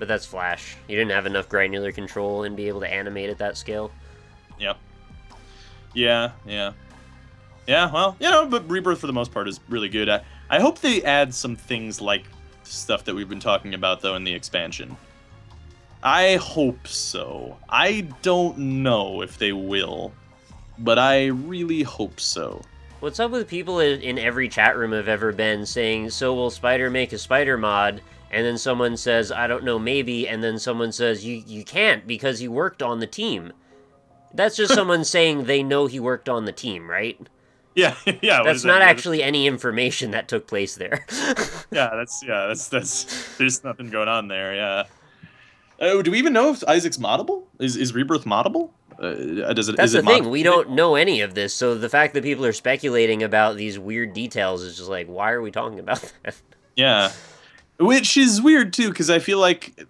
but that's Flash. You didn't have enough granular control and be able to animate at that scale. Yep. Yeah, well, but Rebirth for the most part is really good. I hope they add some things like stuff that we've been talking about, though, in the expansion. I hope so. I don't know if they will, but I really hope so. What's up with people in every chat room I've ever been saying, so will Spider make a Spider mod? And then someone says, I don't know, maybe. And then someone says, you can't because he worked on the team. That's just someone saying they know he worked on the team, right? Yeah, yeah. what That's is that? not actually any information that took place there. That's there's nothing going on there. Yeah. Oh, do we even know if Isaac's moddable? Is Rebirth moddable? Is That's the it thing. mod- We don't know any of this, so the fact that people are speculating about these weird details is just like, why are we talking about that? Yeah. Which is weird too, because I feel like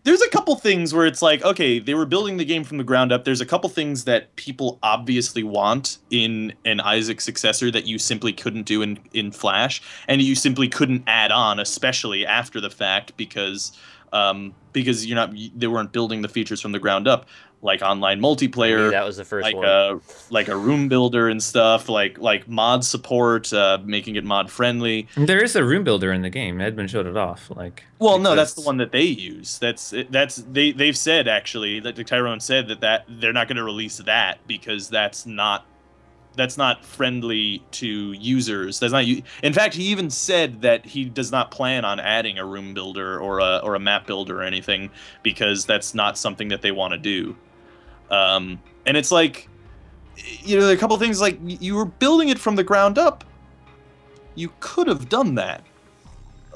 there's a couple things where it's like, okay, they were building the game from the ground up. There's a couple things that people obviously want in an Isaac successor that you simply couldn't do in Flash, and you simply couldn't add on, especially after the fact, because they weren't building the features from the ground up, like online multiplayer. That was the first one. Like a room builder and stuff, like mod support, making it mod friendly. There is a room builder in the game. Edmund showed it off. Well, no, that's the one that they use. They've said, actually, that Tyrone said that they're not going to release that because that's not friendly to users. That's not. In fact, he even said that he does not plan on adding a room builder or a map builder or anything because that's not something that they want to do. And it's like, a couple things, like, you were building it from the ground up. You could have done that.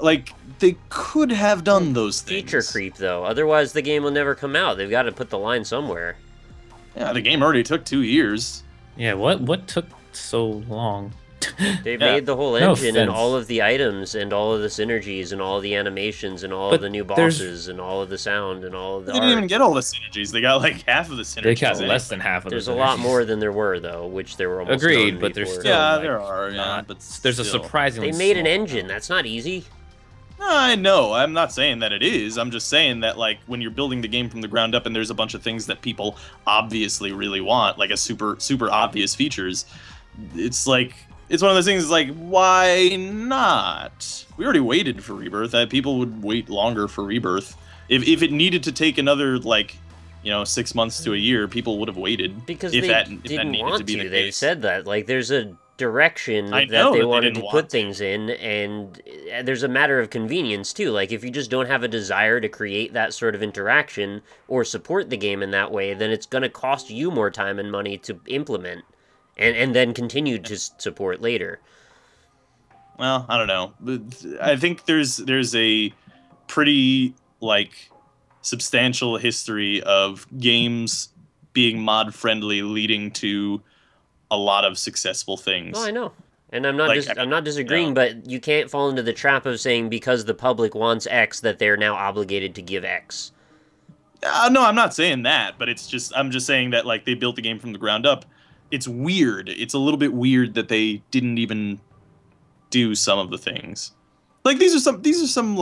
Like, they could have done those things. Feature creep, though. Otherwise, the game will never come out. They've got to put the line somewhere. Yeah, the game already took 2 years. Yeah, what took so long? They made the whole No engine and offense. all of the items and all of the synergies and all of the animations and all But of the new there's- bosses and all of the sound and all of the They didn't art. even get all the synergies. They got like half of the synergies. They got anyway. less than half of There's the a lot synergies. more than there were, though, which there were almost Agreed, none but there's before. still, Yeah, like, there are. Yeah, not- but there's a still. surprisingly. They made an small engine. amount. That's not easy. I know. I'm not saying that it is. I'm just saying that, like, when you're building the game from the ground up and there's a bunch of things that people obviously really want, like a super obvious features, it's like, it's one of those things. It's like, why not? We already waited for Rebirth. People would wait longer for Rebirth. If it needed to take another, 6 months to a year, people would have waited. Because if they that didn't needed want to be the They case. said that. Like, there's a direction I that know they that they wanted didn't to want put to. things in, and there's a matter of convenience, too. Like, if you just don't have a desire to create that sort of interaction or support the game in that way, then it's going to cost you more time and money to implement and then continue to support later. Well, I don't know. But I think there's a pretty, substantial history of games being mod friendly leading to a lot of successful things. Oh, I know. And I'm not I'm not disagreeing, no. but you can't fall into the trap of saying because the public wants X that they're now obligated to give X. No, I'm not saying that, but I'm just saying that, like, they built the game from the ground up. It's weird. It's a little bit weird that they didn't even do some of the things. Like, these are some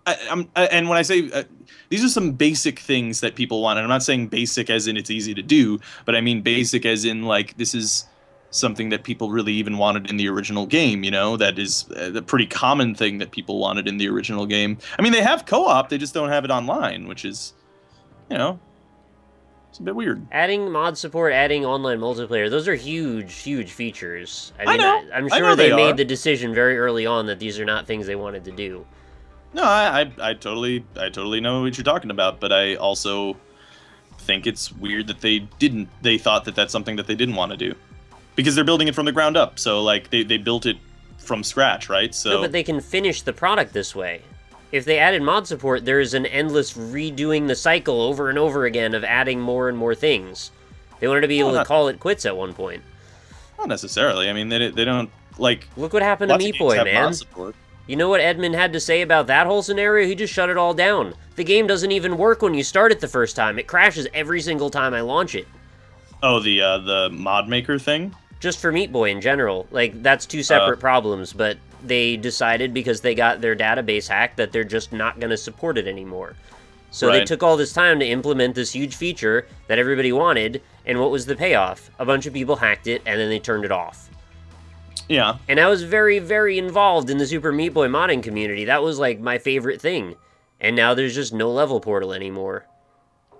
And when I say these are some basic things that people want, and I'm not saying basic as in it's easy to do, but I mean basic as in like this is something that people really even wanted in the original game. You know, that is a pretty common thing that people wanted in the original game. I mean, they have co-op, they just don't have it online, which is, you know, it's a bit weird. Adding mod support, adding online multiplayer, those are huge, huge features. I mean, know. I'm I sure know they they made are. the decision very early on that these are not things they wanted to do. No, I totally know what you're talking about, but I also think it's weird that they thought that that's something that they didn't want to do. Because they're building it from the ground up, so like they built it from scratch, right? So No, but they can finish the product this way. If they added mod support, there is an endless redoing the cycle over and over again of adding more and more things. They wanted to be able to call it quits at one point. not necessarily. I mean, they don't like. Look what happened to lots of Meat games Boy, have man. mod support. You know what Edmund had to say about that whole scenario? He just shut it all down. The game doesn't even work when you start it the first time. It crashes every single time I launch it. Oh, the mod maker thing. Just for Meat Boy in general. Like, that's two separate problems, but they decided because they got their database hacked that they're just not going to support it anymore. So they Right. took all this time to implement this huge feature that everybody wanted, and what was the payoff? A bunch of people hacked it, and then they turned it off. Yeah. And I was very, very involved in the Super Meat Boy modding community. That was, like, my favorite thing. And now there's just no level portal anymore.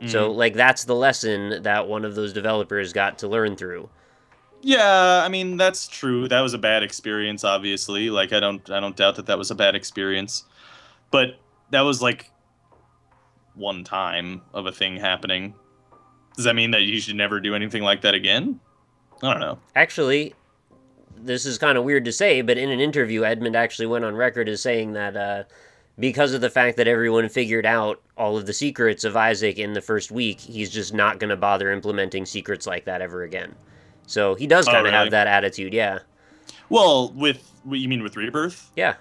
So, like, that's the lesson that one of those developers got to learn through. Yeah, I mean that's true. That was a bad experience, obviously. Like I don't doubt that that was a bad experience, but that was like one time of a thing happening. Does that mean that you should never do anything like that again? I don't know. Actually, this is kind of weird to say, but in an interview, Edmund actually went on record as saying that because of the fact that everyone figured out all of the secrets of Isaac in the first week, he's just not going to bother implementing secrets like that ever again. So he does kind of have that attitude, yeah. Well, you mean with Rebirth? Yeah.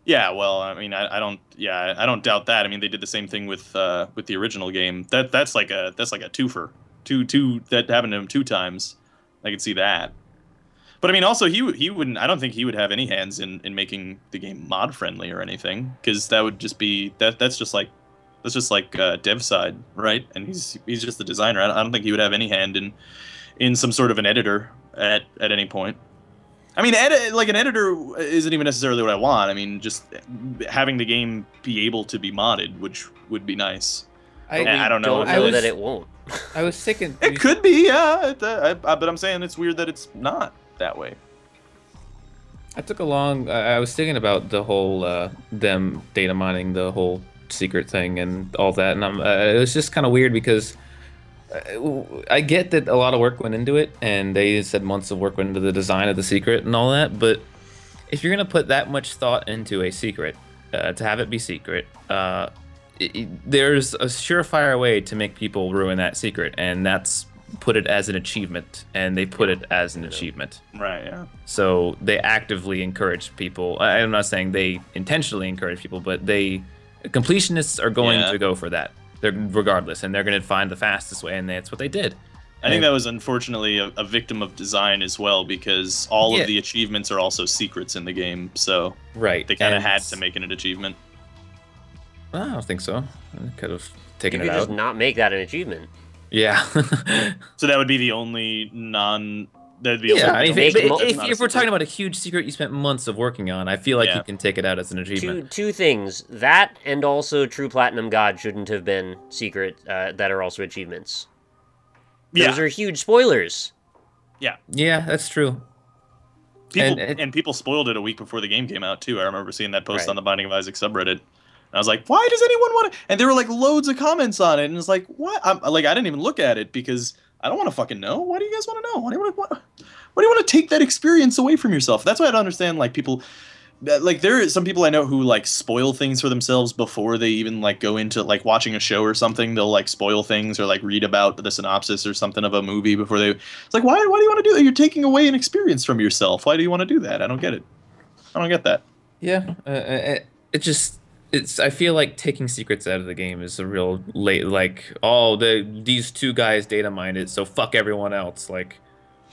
Yeah, well, I mean, I don't doubt that. I mean, they did the same thing with the original game. That's like a twofer. Two that happened to him 2 times. I could see that. But I mean, also he wouldn't. I don't think he would have any hands in making the game mod friendly or anything, because that would just be that's just like dev side, right? And he's just the designer. I don't think he would have any hand in some sort of an editor at any point. I mean, like an editor isn't even necessarily what I want. I mean, just having the game be able to be modded, which would be nice. I don't know. Don't know that it won't. I was sick and It could be, yeah. But I'm saying it's weird that it's not that way. I was thinking about the whole them data mining the whole secret thing and all that, and it was just kind of weird because I get that a lot of work went into it, and they said months of work went into the design of the secret and all that, but if you're gonna put that much thought into a secret, to have it be secret, there's a surefire way to make people ruin that secret, and that's put it as an achievement, and they put it as an achievement. Right, yeah. So they actively encourage people. I'm not saying they intentionally encourage people, but completionists are going to go for that. They're regardless, and they're going to find the fastest way, and that's what they did. I think that was unfortunately a victim of design as well, because all of the achievements are also secrets in the game, so right, they kind of had to make it an achievement. I don't think so. I could have taken You it could out. just not make that an achievement. Yeah. So that would be the only That'd be yeah, I mean, if if we're talking about a huge secret you spent months of working on, I feel like you can take it out as an achievement. Two things. That and also True Platinum God shouldn't have been secret that are also achievements. Those are huge spoilers. Yeah. Yeah, that's true. People spoiled it a week before the game came out, too. I remember seeing that post on the Binding of Isaac subreddit. And I was like, why does anyone want to... And there were, like, loads of comments on it. And it's like, what? I didn't even look at it because I don't want to fucking know. Why do you guys want to know? Why do you want to take that experience away from yourself? That's why I don't understand, like, people... Like, there are some people I know who, like, spoil things for themselves before they even, like, go into, like, watching a show or something. They'll, like, spoil things or, like, read about the synopsis or something of a movie before they... It's like, why do you want to do that? You're taking away an experience from yourself. Why do you want to do that? I don't get it. I don't get that. Yeah. I feel like taking secrets out of the game is a real these 2 guys data mined it, so fuck everyone else. Like...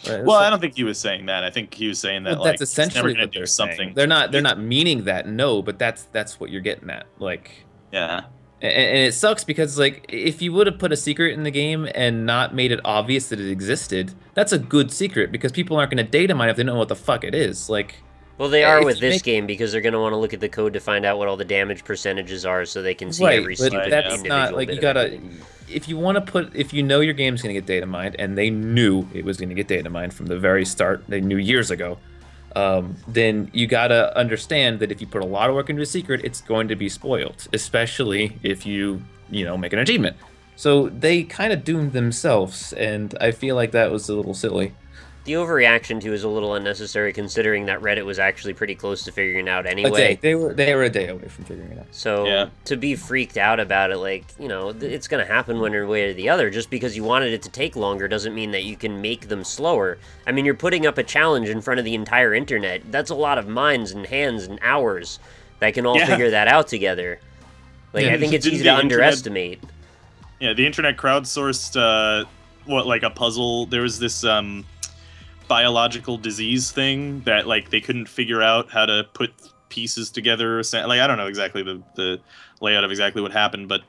Well, I don't think he was saying that. I think he was saying that that's essentially what they're something. They're not meaning that, no, but that's what you're getting at. Like, Yeah. And it sucks because like if you would have put a secret in the game and not made it obvious that it existed, that's a good secret because people aren't going to data mine if they don't know what the fuck it is. Like, Well, they are if with you this make game because they're going to want to look at the code to find out what all the damage percentages are so they can see right, every but stupid that's individual not like bit you of gotta. everything. If you want to put, if you know your game's going to get data mined, and they knew it was going to get data mined from the very start, they knew years ago. Then you gotta understand that if you put a lot of work into a secret, it's going to be spoiled, especially if you know, make an achievement. So they kind of doomed themselves, and I feel like that was a little silly. The overreaction to is a little unnecessary considering that Reddit was actually pretty close to figuring it out A anyway. day. They were a day away from figuring it out. So Yeah. to be freaked out about it, like, you know, it's going to happen one way or the other. Just because you wanted it to take longer doesn't mean that you can make them slower. I mean, you're putting up a challenge in front of the entire internet. That's a lot of minds and hands and hours that can all Yeah. figure that out together. Like, Yeah. I think it's Didn't easy the to internet- underestimate. Yeah, the internet crowdsourced like a puzzle. There was this biological disease thing that like they couldn't figure out how to put pieces together. Like I don't know exactly the layout of exactly what happened, but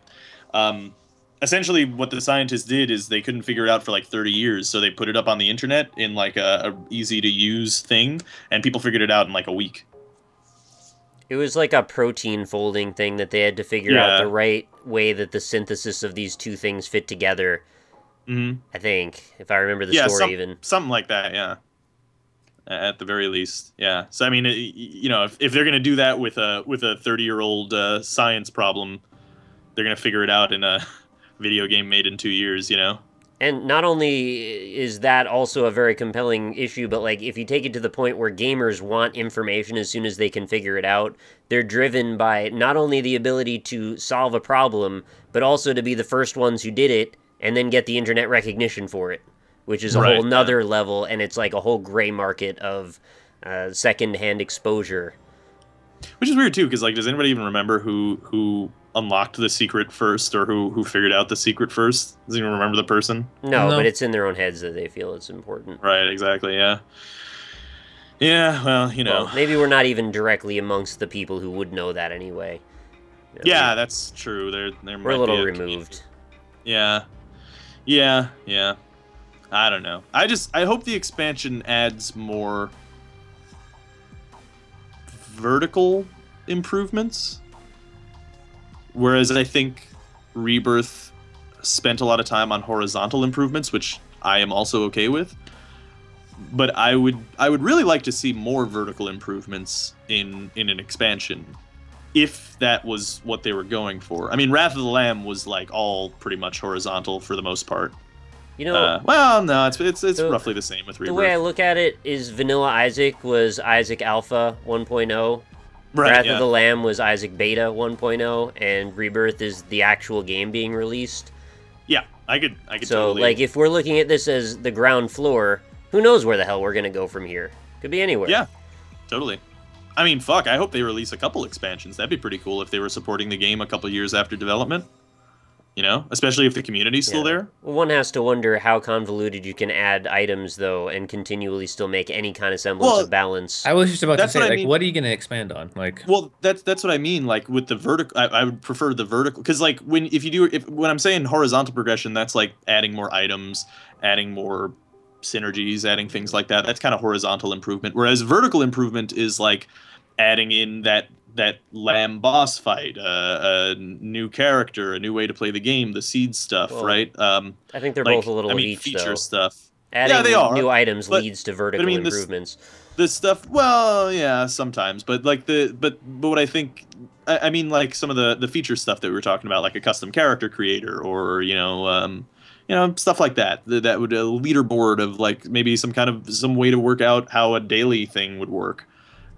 essentially what the scientists did is they couldn't figure it out for like 30 years, so they put it up on the internet in like a easy to use thing, and people figured it out in like a week. It was like a protein folding thing that they had to figure out Yeah. the right way that the synthesis of these two things fit together. Mm-hmm. I think, if I remember the Yeah, story even. something like that. Yeah, at the very least. Yeah. So I mean, you know, if they're gonna do that with a 30-year-old science problem, they're gonna figure it out in a video game made in 2 years. You know. And not only is that also a very compelling issue, but like if you take it to the point where gamers want information as soon as they can figure it out, they're driven by not only the ability to solve a problem, but also to be the first ones who did it and then get the internet recognition for it, which is a Right, whole nother level, and it's like a whole gray market of second-hand exposure. Which is weird too, because like, does anybody even remember who unlocked the secret first, or who figured out the secret first? Does anyone remember the person? No, No. but it's in their own heads that they feel it's important. Right. Exactly. Yeah. Yeah. Well, you know. Well, maybe we're not even directly amongst the people who would know that anyway. You know, Yeah, that's true. There we're might a little be removed. Yeah. Yeah. Yeah. I don't know. I hope the expansion adds more vertical improvements. Whereas I think Rebirth spent a lot of time on horizontal improvements, which I am also okay with. But I would really like to see more vertical improvements in an expansion, if that was what they were going for. I mean, Wrath of the Lamb was like all pretty much horizontal for the most part. You know, Well, no, it's the- roughly the same with Rebirth. the way I look at it is Vanilla Isaac was Isaac Alpha 1.0. right, Wrath yeah. of the Lamb was Isaac Beta 1.0, and Rebirth is the actual game being released. Yeah, I could So, totally. like, if we're looking at this as the ground floor, who knows where the hell we're gonna go from here? Could be anywhere. Yeah, totally. I mean, fuck, I hope they release a couple expansions. That'd be pretty cool if they were supporting the game a couple years after development. You know, especially if the community's still Yeah. there. Well, one has to wonder how convoluted you can add items, though, and continually still make any kind of semblance Well, of balance. I was just about to That's say, what I like, mean. what are you going to expand on? Like, Well, that's what I mean. Like with the vertical, I would prefer the vertical, because like when I'm saying horizontal progression, that's like adding more items, adding more synergies, adding things like that. That's kind of horizontal improvement. Whereas vertical improvement is like adding in that lamb boss fight, a new character, a new way to play the game, the seed stuff, Well, right? I think they're Like, both a little I of mean, each, feature though. stuff. Adding Yeah, they are, new items but- leads to vertical I mean, this- improvements. The stuff, well, yeah, sometimes, but like but what I think, I mean, like some of the feature stuff that we were talking about, like a custom character creator, or you know, stuff like that. That would a leaderboard of like maybe some way to work out how a daily thing would work.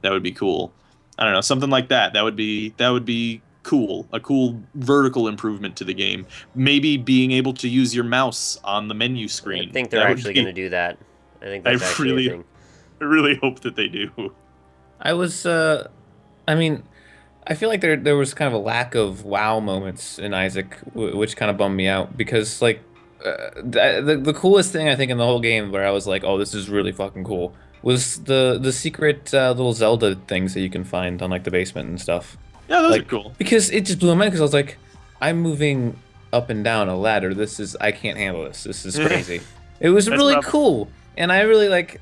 That would be cool. I don't know, something like that. That would be cool. A cool vertical improvement to the game. Maybe being able to use your mouse on the menu screen. I think they're That would actually be- going to do that. I think that's I actually really- a thing. I really hope that they do. I was, I mean, I feel like there was kind of a lack of wow moments in Isaac, which kind of bummed me out because like the coolest thing I think in the whole game where I was like, oh, this is really fucking cool, was the secret little Zelda things that you can find on like the basement and stuff. Yeah, those like, are cool. Because it just blew my mind because I was like, I'm moving up and down a ladder. I can't handle this. This is crazy. It was That's really probably cool, and I really like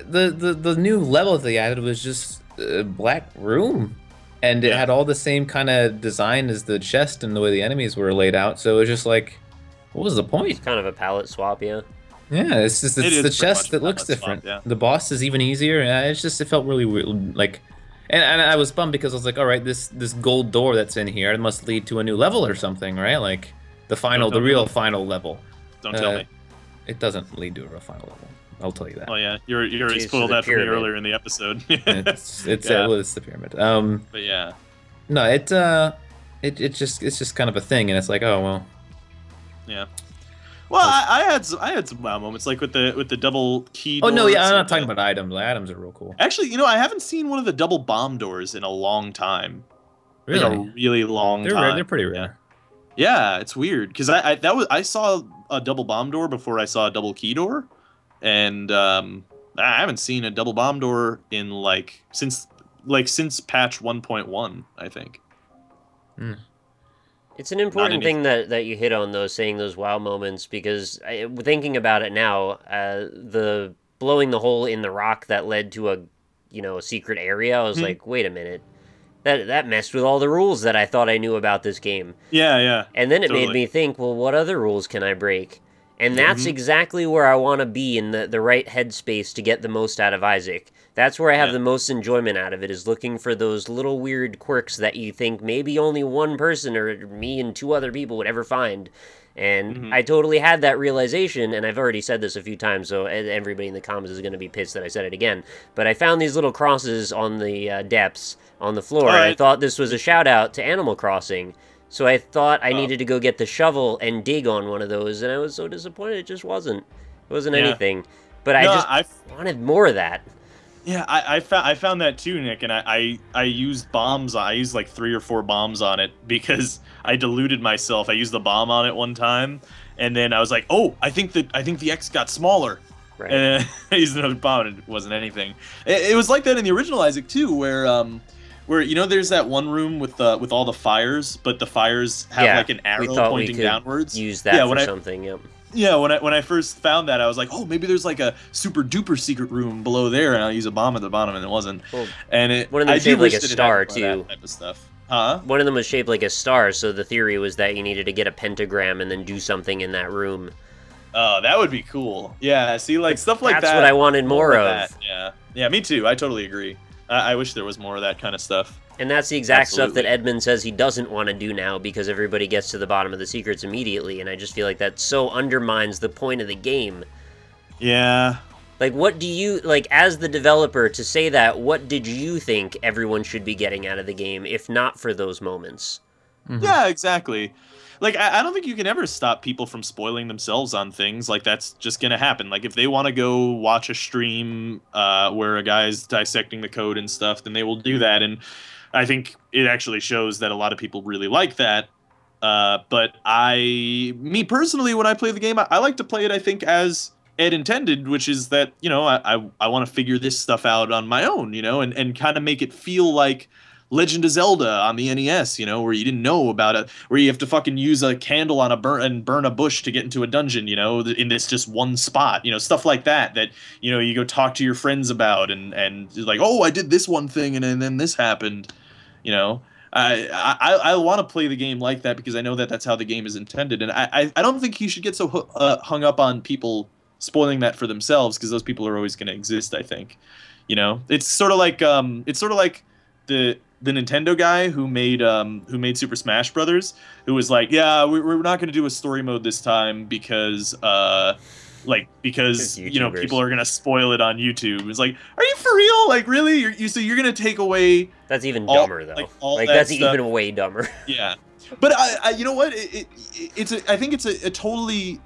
the new level that they added was just a black room, and it had all the same kind of design as the chest and the way the enemies were laid out. So it was just like, what was the point? It's kind of a palette swap, yeah. Yeah, it's just It is the pretty chest much that a looks palette swap, different. yeah. The boss is even easier. And it felt really weird, like, and I was bummed because I was like, all right, this gold door that's in here, it must lead to a new level or something, right? Like the real final level. Don't tell me. It doesn't lead to a real final level. I'll tell you that. Oh yeah, you already Jeez, spoiled the that for me pyramid. earlier in the episode. It's Yeah. well, it's the pyramid. But yeah. No, it's just kind of a thing, and it's like, oh well. Yeah. Well, I had some wow moments like with the double key. Oh no, yeah, doors I'm not and talking about items. Like, items are real cool. Actually, you know, I haven't seen one of the double bomb doors in a long time. Really, Like a really long they're time. rare. They're pretty rare. Yeah, it's weird because I saw a double bomb door before I saw a double key door, and I haven't seen a double bomb door in since patch 1.1, I think. It's an important thing that you hit on, though, saying those wow moments, because thinking about it now, the blowing the hole in the rock that led to a secret area, I was like, wait a minute. That messed with all the rules that I thought I knew about this game. Yeah, yeah. And then it totally. made me think, well, what other rules can I break? And that's exactly where I want to be in the right headspace to get the most out of Isaac. That's where I have the most enjoyment out of it, is looking for those little weird quirks that you think maybe only one person or me and two other people would ever find. And I totally had that realization, and I've already said this a few times, so everybody in the comments is going to be pissed that I said it again. But I found these little crosses on the depths on the floor, and I thought this was a shout-out to Animal Crossing. So I thought I needed to go get the shovel and dig on one of those, and I was so disappointed. It just wasn't. It wasn't anything. But I wanted more of that. Yeah, I found that too, Nick, and I used bombs. I used like 3 or 4 bombs on it because I deluded myself. I used the bomb on it one time, and then I was like, oh, I think the X got smaller. Right. And I used another bomb, and it wasn't anything. It was like that in the original Isaac too, where you know there's that one room with all the fires, but the fires have like an arrow pointing downwards. Use that for something. Yep. Yeah, when I first found that, I was like, oh, maybe there's like a super duper secret room below there, and I'll use a bomb at the bottom, and it wasn't. Well, and one of them shaped like a star too. That type of stuff. Huh? One of them was shaped like a star, so the theory was that you needed to get a pentagram and then do something in that room. Oh, that would be cool. Yeah, see, like stuff like that. That's what I wanted more of. That. Yeah, me too. I totally agree. I wish there was more of that kind of stuff. And that's the exact stuff that Edmund says he doesn't want to do now because everybody gets to the bottom of the secrets immediately, and I just feel like that so undermines the point of the game. Yeah. Like, what do you, like, as the developer, to say that, what did you think everyone should be getting out of the game, if not for those moments? Yeah, exactly. Like, I don't think you can ever stop people from spoiling themselves on things. Like, that's just going to happen. Like, if they want to go watch a stream where a guy's dissecting the code and stuff, then they will do that. And I think it actually shows that a lot of people really like that. But me personally, when I play the game, I like to play it, I think, as Ed intended, which is that, you know, I want to figure this stuff out on my own, you know, and kind of make it feel like Legend of Zelda on the NES, you know, where you didn't know about it, where you have to fucking use a candle on burn a bush to get into a dungeon, you know, in this just one spot, you know, stuff like that, you know, you go talk to your friends about and like, oh, I did this one thing and then this happened, you know. I want to play the game like that because I know that that's how the game is intended, and I don't think you should get so hung up on people spoiling that for themselves, because those people are always going to exist. I think, you know, it's sort of like the Nintendo guy who made Super Smash Brothers, who was like, yeah, we're not going to do a story mode this time because you know, people are gonna spoil it on YouTube. It's like, are you for real? Like, really? You're gonna take away? That's even dumber, though. Like that's even way dumber. Yeah, but I you know what? I think it's a totally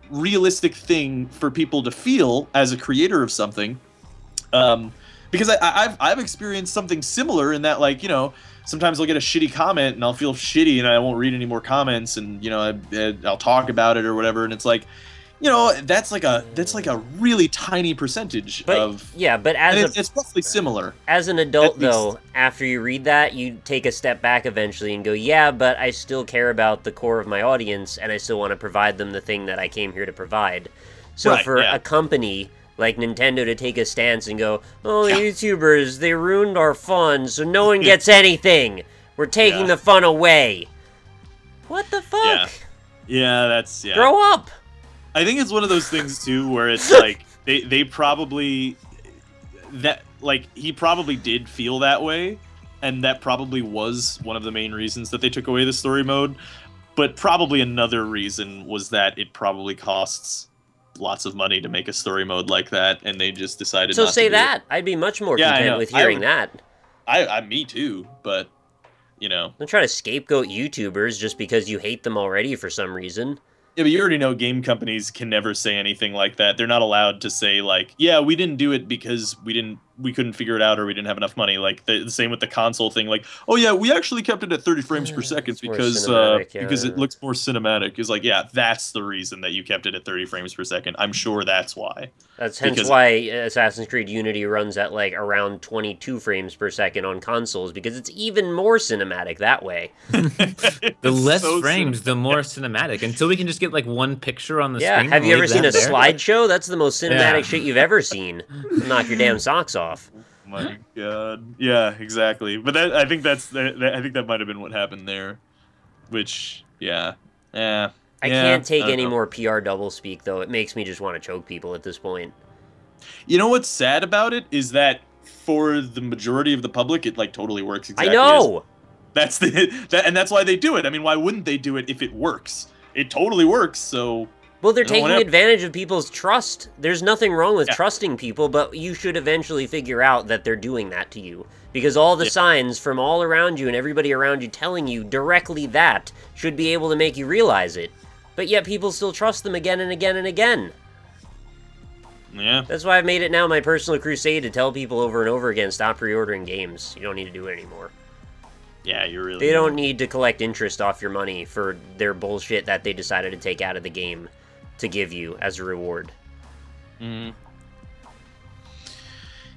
realistic thing for people to feel as a creator of something, because I've experienced something similar in that, like, you know, sometimes I'll get a shitty comment and I'll feel shitty and I won't read any more comments, and, you know, I'll talk about it or whatever, and it's like, you know, that's like a really tiny percentage But of. yeah, but And as it's roughly similar. as an adult At least. though, after you read that, you take a step back eventually and go, yeah, but I still care about the core of my audience, and I still want to provide them the thing that I came here to provide. So Right, for yeah. a company like Nintendo to take a stance and go, oh, Yeah. YouTubers, they ruined our fun, so no one gets anything. We're taking Yeah. the fun away. What the fuck? Yeah. Yeah, that's Grow up. I think it's one of those things too where it's like they probably he probably did feel that way, and that probably was one of the main reasons that they took away the story mode. But probably another reason was that it probably costs lots of money to make a story mode like that, and they just decided So not say to do that. I'd be much more Yeah, I content know. with I hearing would- that. I me too, but you know. Don't try to scapegoat YouTubers just because you hate them already for some reason. Yeah, but you already know game companies can never say anything like that. They're not allowed to say like, "Yeah, we didn't do it because we couldn't figure it out or we didn't have enough money." Like the same with the console thing. Like, "Oh yeah, we actually kept it at 30 frames per second It's more because cinematic, yeah. because it looks more cinematic." It's like, yeah, that's the reason that you kept it at 30 frames per second. I'm sure that's why. That's hence Because- why Assassin's Creed Unity runs at like around 22 frames per second on consoles, because it's even more cinematic that way. The It's less so frames, the more cinematic. Until we can just get like one picture on the Yeah, screen. have you and ever leave seen a that there. slideshow? That's the most cinematic Yeah. shit you've ever seen. Knock your damn socks off. My God. Yeah, exactly. But I think I think that might have been what happened there. Which, yeah. Yeah. I Yeah, can't take I don't any know. more PR doublespeak, though. It makes me just want to choke people at this point. You know what's sad about it is that for the majority of the public, it like totally works I exactly. know! That's and that's why they do it. I mean, why wouldn't they do it if it works? It totally works. So Well, they're No taking one ever- advantage of people's trust. There's nothing wrong with Yeah. trusting people, but you should eventually figure out that they're doing that to you. Because all the Yeah. signs from all around you and everybody around you telling you directly that should be able to make you realize it. But yet people still trust them again and again and again. yeah, That's why I've made it now my personal crusade to tell people over and over again, stop pre-ordering games. You don't need to do it anymore. yeah, you're really. They don't need to collect interest off your money for their bullshit that they decided to take out of the game to give you as a reward. Mhm.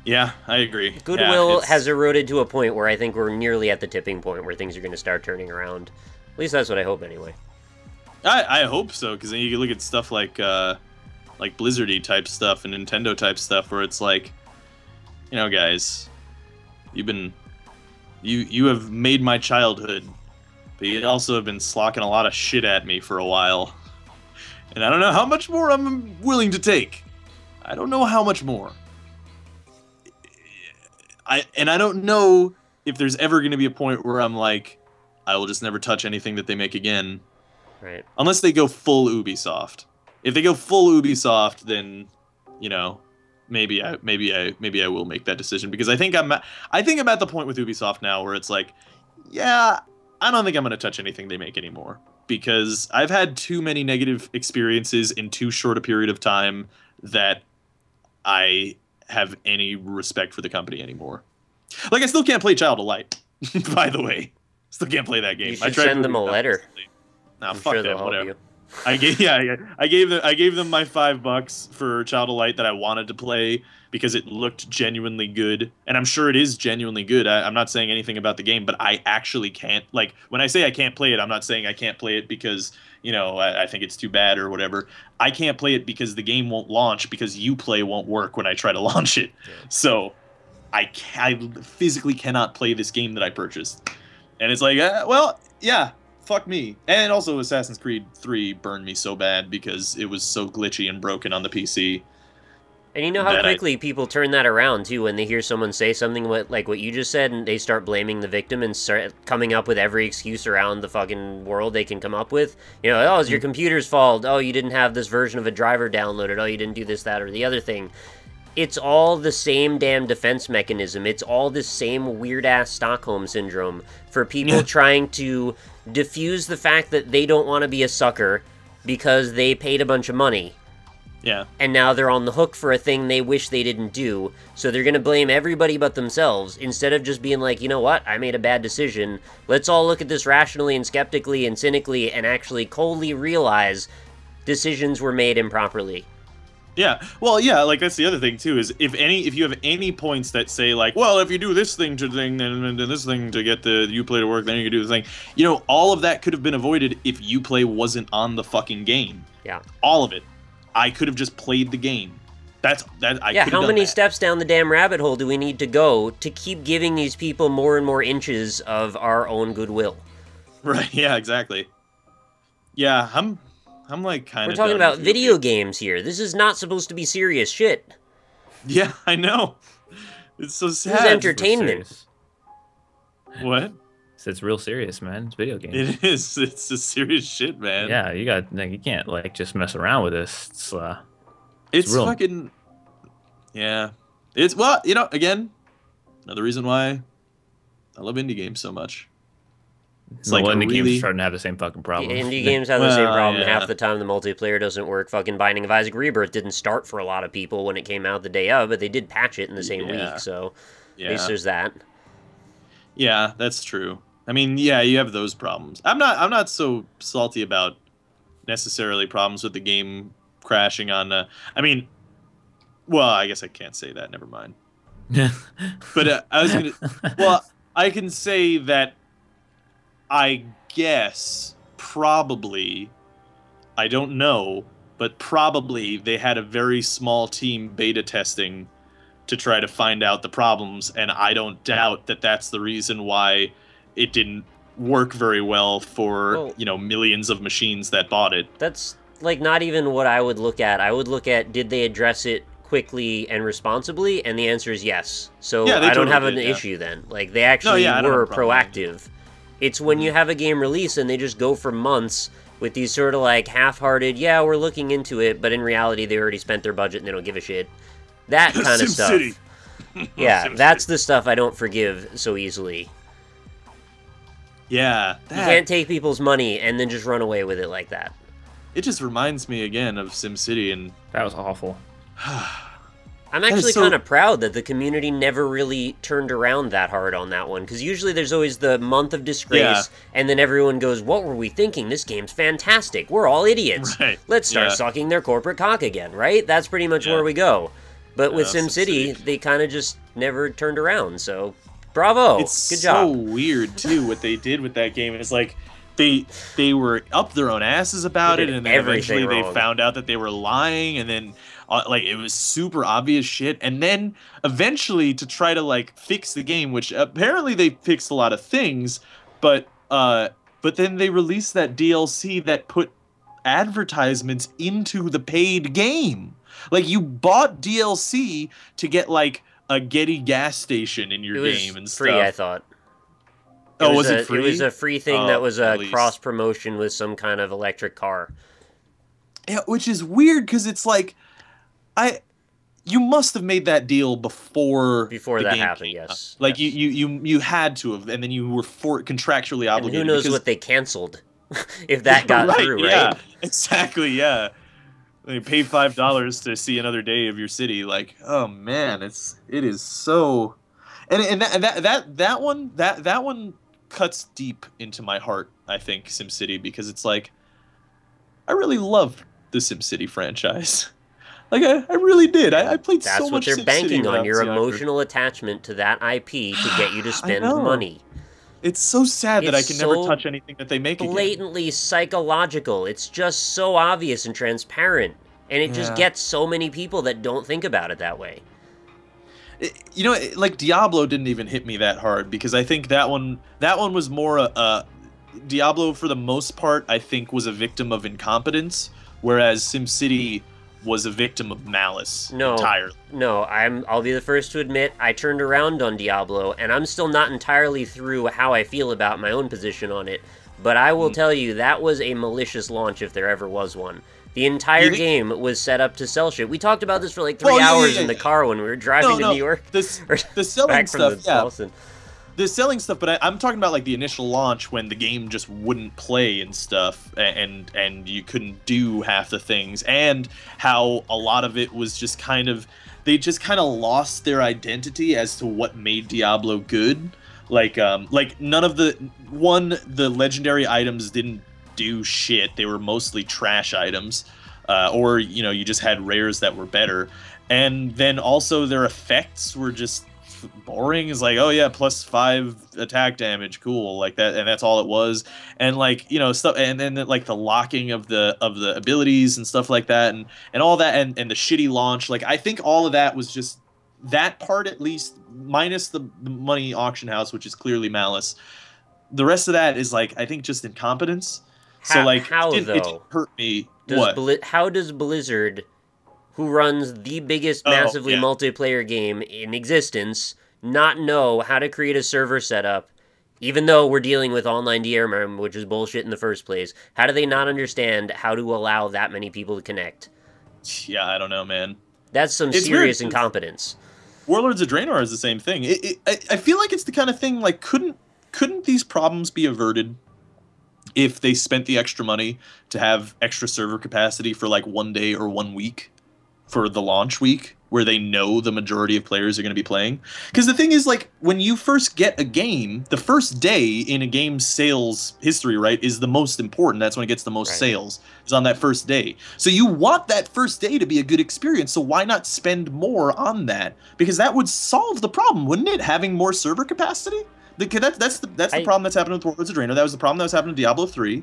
Yeah, I agree. Goodwill Yeah, has eroded to a point where I think we're nearly at the tipping point where things are going to start turning around. At least that's what I hope, anyway. I hope so, because then you can look at stuff like Blizzardy type stuff and Nintendo type stuff, where it's like, you know, guys, you have made my childhood, but you also have been slocking a lot of shit at me for a while, and I don't know how much more I'm willing to take. I don't know how much more. I don't know if there's ever going to be a point where I'm like, I will just never touch anything that they make again. Right. Unless they go full Ubisoft. If they go full Ubisoft, then, you know, maybe I will make that decision, because I think I'm at the point with Ubisoft now where it's like, yeah, I don't think I'm going to touch anything they make anymore, because I've had too many negative experiences in too short a period of time that I have any respect for the company anymore. Like, I still can't play Child of Light, by the way. Still can't play that game. You I should tried send them a moving it up letter. recently. Nah, I'm fuck sure them, they'll help whatever. you. I gave them my $5 for Child of Light that I wanted to play because it looked genuinely good, and I'm sure it is genuinely good. I'm not saying anything about the game, but I actually can't, like, when I say I can't play it, I'm not saying I can't play it because, you know, I think it's too bad or whatever. I can't play it because the game won't launch, because Uplay won't work when I try to launch it. Yeah. So I physically cannot play this game that I purchased, and it's like, well, yeah. Fuck me. And also Assassin's Creed 3 burned me so bad because it was so glitchy and broken on the PC. And you know how that quickly people turn that around, too, when they hear someone say something like what you just said, and they start blaming the victim and start coming up with every excuse around the fucking world they can come up with. You know, oh, it's your computer's fault. Oh, you didn't have this version of a driver downloaded. Oh, you didn't do this, that, or the other thing. It's all the same damn defense mechanism. It's all the same weird-ass Stockholm syndrome for people trying to diffuse the fact that they don't want to be a sucker because they paid a bunch of money. Yeah. And now they're on the hook for a thing they wish they didn't do, so they're going to blame everybody but themselves, instead of just being like, you know what, I made a bad decision. Let's all look at this rationally and skeptically and cynically and actually coldly realize decisions were made improperly. Yeah, well, yeah, like that's the other thing too is if you have any points that say like, well, if you do this thing to thing, then this thing to get the Uplay to work, then you can do the thing. You know, all of that could have been avoided if Uplay wasn't on the fucking game. Yeah, all of it. I could have just played the game. Yeah, how many steps down the damn rabbit hole do we need to go to keep giving these people more and more inches of our own goodwill? Right. Yeah. Exactly. Yeah, I'm like kind of. We're talking about video games here. This is not supposed to be serious shit. Yeah, I know. It's so sad. This is entertainment. What? It's real serious, man. It's video games. It is. It's a serious shit, man. Yeah, you can't like just mess around with this. It's real. fucking. Yeah. It's well, you know, again, another reason why I love indie games so much. It's like indie games are starting to have the same fucking problem. Indie games have the same problem. Yeah. Half the time the multiplayer doesn't work. Fucking Binding of Isaac Rebirth didn't start for a lot of people when it came out the day of, but they did patch it in the same week, so at least there's that. Yeah, that's true. I mean, yeah, you have those problems. I'm not so salty about necessarily problems with the game crashing on. I mean, well, I guess I can't say that. Never mind. But I was gonna. Well, I can say that. I guess probably. I don't know, but probably they had a very small team beta testing to try to find out the problems, and I don't doubt that that's the reason why it didn't work very well for millions of machines that bought it. That's like not even what I would look at. I would look at, did they address it quickly and responsibly, and the answer is yes. So yeah, I don't have an issue then. Like they actually were proactive. It's when you have a game release and they just go for months with these sort of like half-hearted, yeah, we're looking into it, but in reality they already spent their budget and they don't give a shit. That kind of stuff. Yeah, that's the stuff I don't forgive so easily. Yeah. You can't take people's money and then just run away with it like that. It just reminds me again of SimCity, and that was awful. I'm actually kind of proud that the community never really turned around that hard on that one, because usually there's always the month of disgrace, and then everyone goes, what were we thinking? This game's fantastic. We're all idiots. Right. Let's start sucking their corporate cock again, right? That's pretty much where we go. But with SimCity, they kind of just never turned around, so bravo. Good job. It's so weird, too, what they did with that game. It's like they were up their own asses about it, and then eventually they found out that they were lying, and then like it was super obvious shit, and then eventually to try to like fix the game, which apparently they fixed a lot of things, but then they released that DLC that put advertisements into the paid game. Like you bought DLC to get like a Getty gas station in your game and stuff. It was free, I thought. Was it free? It was a free thing that was a cross promotion with some kind of electric car. Yeah, which is weird because it's like, you must have made that deal before that happened. Yes, like you had to have, and then you were contractually obligated. And who knows what they canceled if that got through, right? Yeah, exactly. Yeah, they pay $5 to see another day of your city. Like, oh man, it is so, and that one cuts deep into my heart. I think SimCity, because it's like, I really love the SimCity franchise. Like, I really did. I played so much SimCity. That's what they're banking on, your emotional attachment to that IP to get you to spend money. It's so sad that I can never touch anything that they make again. Blatantly psychological. It's just so obvious and transparent. And it just gets so many people that don't think about it that way. You know, like Diablo didn't even hit me that hard, because I think that one was more Diablo, for the most part, I think was a victim of incompetence, whereas SimCity was a victim of malice entirely. No, I'll be the first to admit I turned around on Diablo, and I'm still not entirely through how I feel about my own position on it, but I will tell you that was a malicious launch if there ever was one. The entire game was set up to sell shit. We talked about this for like 3 hours in the car when we were driving to New York. The selling stuff, the selling stuff, but I'm talking about like the initial launch when the game just wouldn't play and stuff, and you couldn't do half the things, and how a lot of it was just kind of, they just kind of lost their identity as to what made Diablo good. Like none of the legendary items didn't do shit. They were mostly trash items, or you just had rares that were better. And then also their effects were just boring. Is like, oh yeah, +5 attack damage, cool, like that, and that's all it was. And like stuff, and then like the locking of the abilities and stuff like that, and all that, and the shitty launch. Like I think all of that was just that part, at least minus the money auction house, which is clearly Malice. The rest of that is like I think just incompetence. So like how it though didn't hurt me. How does Blizzard, who runs the biggest massively multiplayer game in existence, not know how to create a server setup, even though we're dealing with online DRM, which is bullshit in the first place? How do they not understand how to allow that many people to connect? Yeah, I don't know, man. That's some serious incompetence. Warlords of Draenor is the same thing. I feel like it's the kind of thing, like, couldn't these problems be averted if they spent the extra money to have extra server capacity for like 1 day or 1 week for the launch week, where they know the majority of players are going to be playing? Because the thing is, like, when you first get a game, the first day in a game's sales history, right, is the most important. That's when it gets the most sales, is on that first day. So you want that first day to be a good experience, so why not spend more on that? Because that would solve the problem, wouldn't it, having more server capacity? That's the problem that's happened with Warlords of Draenor. That was the problem that was happening to Diablo 3.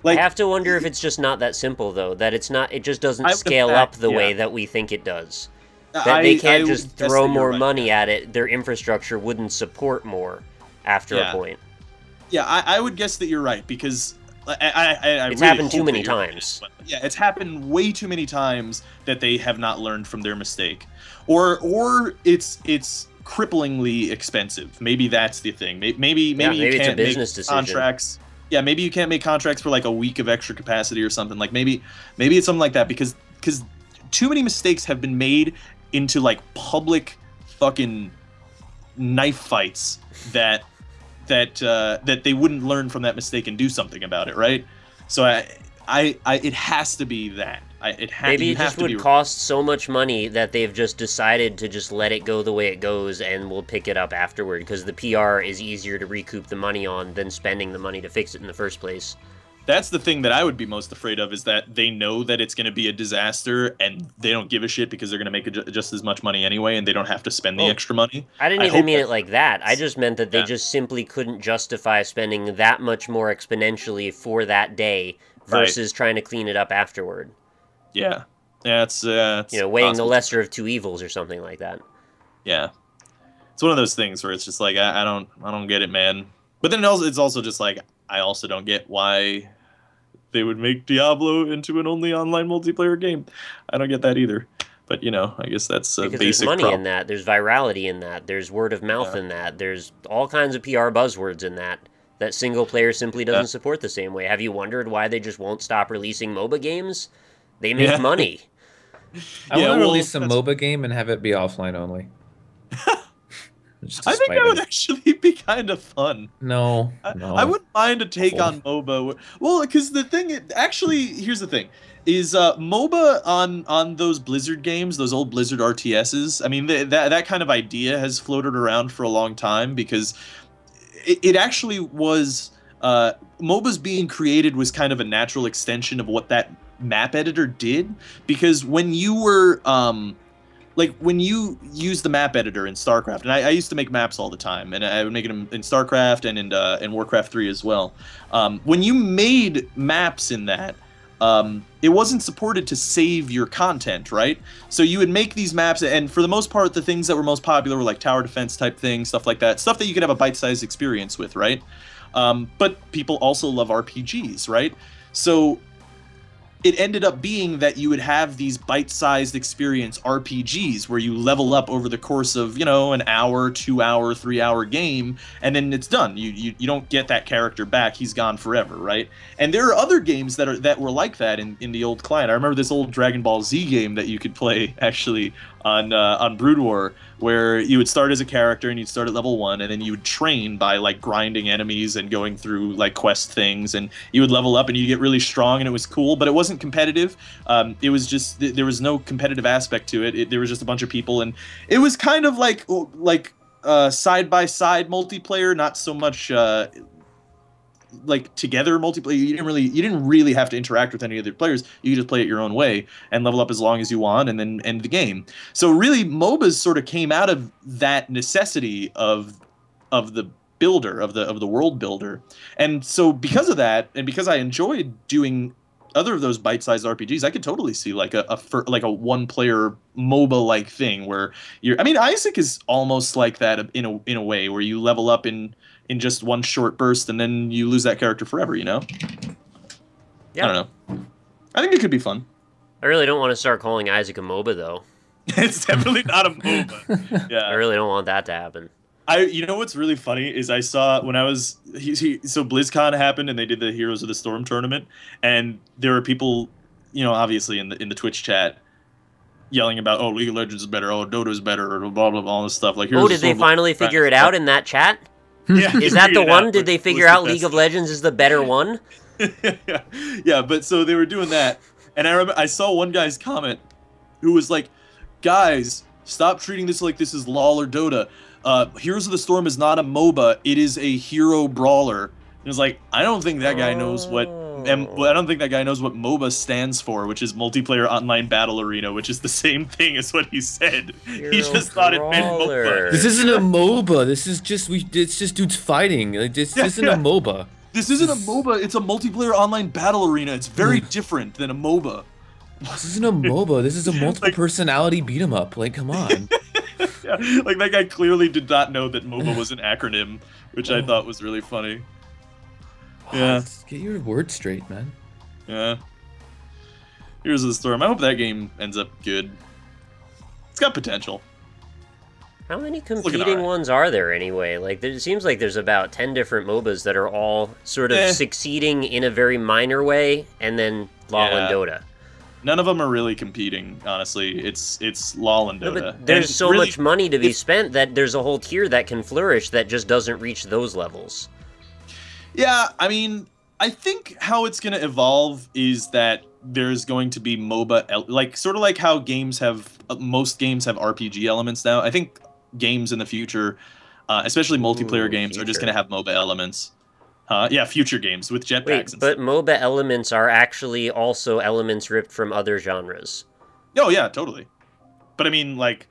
Like, I have to wonder if it's just not that simple, though. That it just doesn't scale up the way that we think it does. That they can't just throw more money at it. Their infrastructure wouldn't support more after a point. Yeah, I would guess that you're right, because it's happened too many times. Yeah, it's happened way too many times that they have not learned from their mistake, or it's cripplingly expensive. Maybe that's the thing. Maybe you can't make contracts. Yeah, maybe you can't make contracts for like a week of extra capacity or something. Like maybe it's something like that, because too many mistakes have been made into like public fucking knife fights that they wouldn't learn from that mistake and do something about it, right? So it has to be that. Maybe it just would cost so much money that they've just decided to just let it go the way it goes, and we'll pick it up afterward, because the PR is easier to recoup the money on than spending the money to fix it in the first place. That's the thing that I would be most afraid of, is that they know that it's going to be a disaster, and they don't give a shit because they're going to make just as much money anyway, and they don't have to spend the extra money. I didn't even mean it like that. I just meant that they just simply couldn't justify spending that much more exponentially for that day versus trying to clean it up afterward. Yeah, it's weighing possible. The lesser of two evils or something like that. Yeah, it's one of those things where it's just like I don't get it, man. But then it's also just like I also don't get why they would make Diablo into an only online multiplayer game. I don't get that either. But I guess that's a basic there's money problem. In that. There's virality in that. There's word of mouth in that. There's all kinds of PR buzzwords in that single player simply doesn't support the same way. Have you wondered why they just won't stop releasing MOBA games? They make money. I want to release a MOBA game and have it be offline only. I think that would actually be kind of fun. No. I wouldn't mind a take on MOBA. Well, because the thing, here's the thing, is MOBA on those Blizzard games, those old Blizzard RTSs. I mean, that kind of idea has floated around for a long time, because it actually was MOBAs being created was kind of a natural extension of what that map editor did, because when you were when you use the map editor in StarCraft, and I used to make maps all the time, and I would make them in StarCraft and in Warcraft 3 as well. When you made maps in that, it wasn't supported to save your content, right? So you would make these maps, and for the most part, the things that were most popular were like tower defense type things, stuff like that, stuff that you could have a bite-sized experience with, right? But people also love RPGs, right? So it ended up being that you would have these bite-sized experience RPGs where you level up over the course of, an hour, 2 hour, 3 hour game, and then it's done. You don't get that character back. He's gone forever, right? And there are other games that were like that in the old client. I remember this old Dragon Ball Z game that you could play actually on Brood War, where you would start as a character and you'd start at level 1, and then you would train by like grinding enemies and going through like quest things, and you would level up and you get really strong, and it was cool, but it wasn't competitive. It was just, there was no competitive aspect to it. There was just a bunch of people, and it was kind of like side by side multiplayer, not so much like together multiplayer. You didn't really have to interact with any other players. You could just play it your own way and level up as long as you want, and then end the game. So really, MOBAs sort of came out of that necessity of the builder of the world builder, and so because of that, and because I enjoyed doing other of those bite-sized RPGs, I could totally see like a one-player MOBA-like thing where you're. I mean, Isaac is almost like that in a way where you level up in just one short burst and then you lose that character forever. You know? Yeah. I don't know. I think it could be fun. I really don't want to start calling Isaac a MOBA though. It's definitely not a MOBA. Yeah. I really don't want that to happen. You know what's really funny is I saw when I was so BlizzCon happened and they did the Heroes of the Storm tournament, and there were people, you know, obviously in the Twitch chat yelling about, oh, League of Legends is better, oh, Dota's better, or blah blah blah, all this stuff. Like, oh, did they finally figure it out in that chat? Yeah, is that the one? Did they figure out League of Legends is the better one? Yeah, but so they were doing that, and I remember I saw one guy's comment who was like, guys, stop treating this like this is LoL or Dota. Heroes of the Storm is not a MOBA; it is a hero brawler. And it's like, I don't think that guy knows what. I don't think that guy knows what MOBA stands for, which is Multiplayer Online Battle Arena, which is the same thing as what he said. He just thought it meant MOBA. This isn't a MOBA. This is just it's just dudes fighting. This isn't a MOBA. This isn't a MOBA. It's a Multiplayer Online Battle Arena. It's very different than a MOBA. This isn't a MOBA. This is a multiple personality beat 'em up. Like, come on. Yeah, like that guy clearly did not know that MOBA was an acronym, which I thought was really funny. Yeah. Get your words straight, man. Yeah. Heroes of the Storm. I hope that game ends up good. It's got potential. How many competing ones are there anyway? Like, it seems like there's about 10 different MOBAs that are all sort of succeeding in a very minor way, and then LoL and Dota. None of them are really competing, honestly. It's LoL and Dota. No, but there's so much money to be spent that there's a whole tier that can flourish that just doesn't reach those levels. Yeah, I mean, I think how it's going to evolve is that there's going to be MOBA, like sort of like how games have, most games have RPG elements now. I think games in the future, especially multiplayer games, are just going to have MOBA elements. Yeah, future games with jetpacks. Wait, but MOBA elements are actually also elements ripped from other genres. Oh yeah, totally. But I mean, like,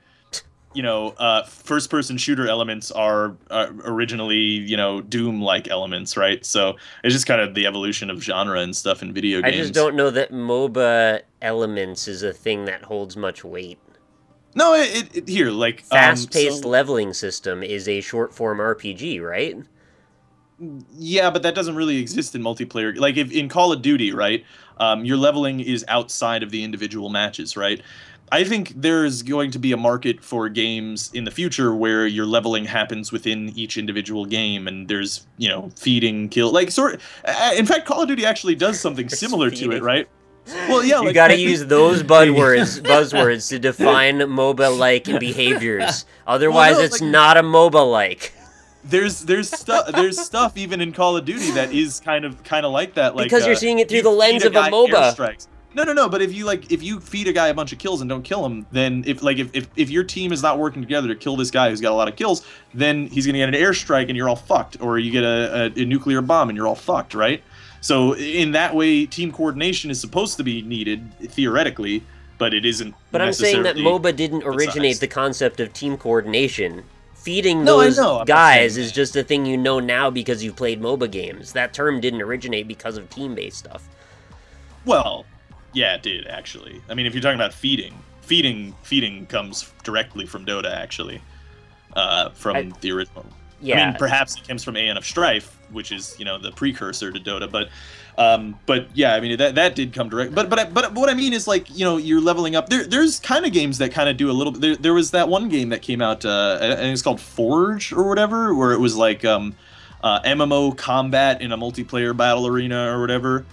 you know, first-person shooter elements are originally, you know, Doom-like elements, right? So it's just kind of the evolution of genre and stuff in video games. I just don't know that MOBA elements is a thing that holds much weight. No, here, like... Fast-paced leveling system is a short-form RPG, right? Yeah, but that doesn't really exist in multiplayer. Like, if in Call of Duty, right, your leveling is outside of the individual matches, right? I think there's going to be a market for games in the future where your leveling happens within each individual game, and there's, you know, feeding, kill... Like, in fact, Call of Duty actually does something similar to it, right? Well, yeah, you gotta use those buzzwords to define MOBA-like behaviors. Otherwise, it's not a MOBA-like. There's stuff even in Call of Duty that is kind of like that. Like, because you're seeing it through the lens of a MOBA. No. But if you feed a guy a bunch of kills and don't kill him, then if your team is not working together to kill this guy who's got a lot of kills, then he's gonna get an airstrike and you're all fucked, or you get a nuclear bomb and you're all fucked, right? So in that way, team coordination is supposed to be needed theoretically, but it isn't. But I'm saying that MOBA didn't originate the concept of team coordination. Feeding those guys is just a thing you know now because you've played MOBA games. That term didn't originate because of team-based stuff. Well, yeah, it did, actually. I mean, if you're talking about feeding comes directly from Dota, actually, from the original. Yeah. I mean, perhaps it comes from Aeon of Strife, which is, you know, the precursor to Dota, but yeah, I mean, that did come direct. But what I mean is, like, you know, you're leveling up. There's kind of games that kind of do a little bit. There was that one game that came out, I think it's called Forge or whatever, where it was like MMO combat in a multiplayer battle arena or whatever.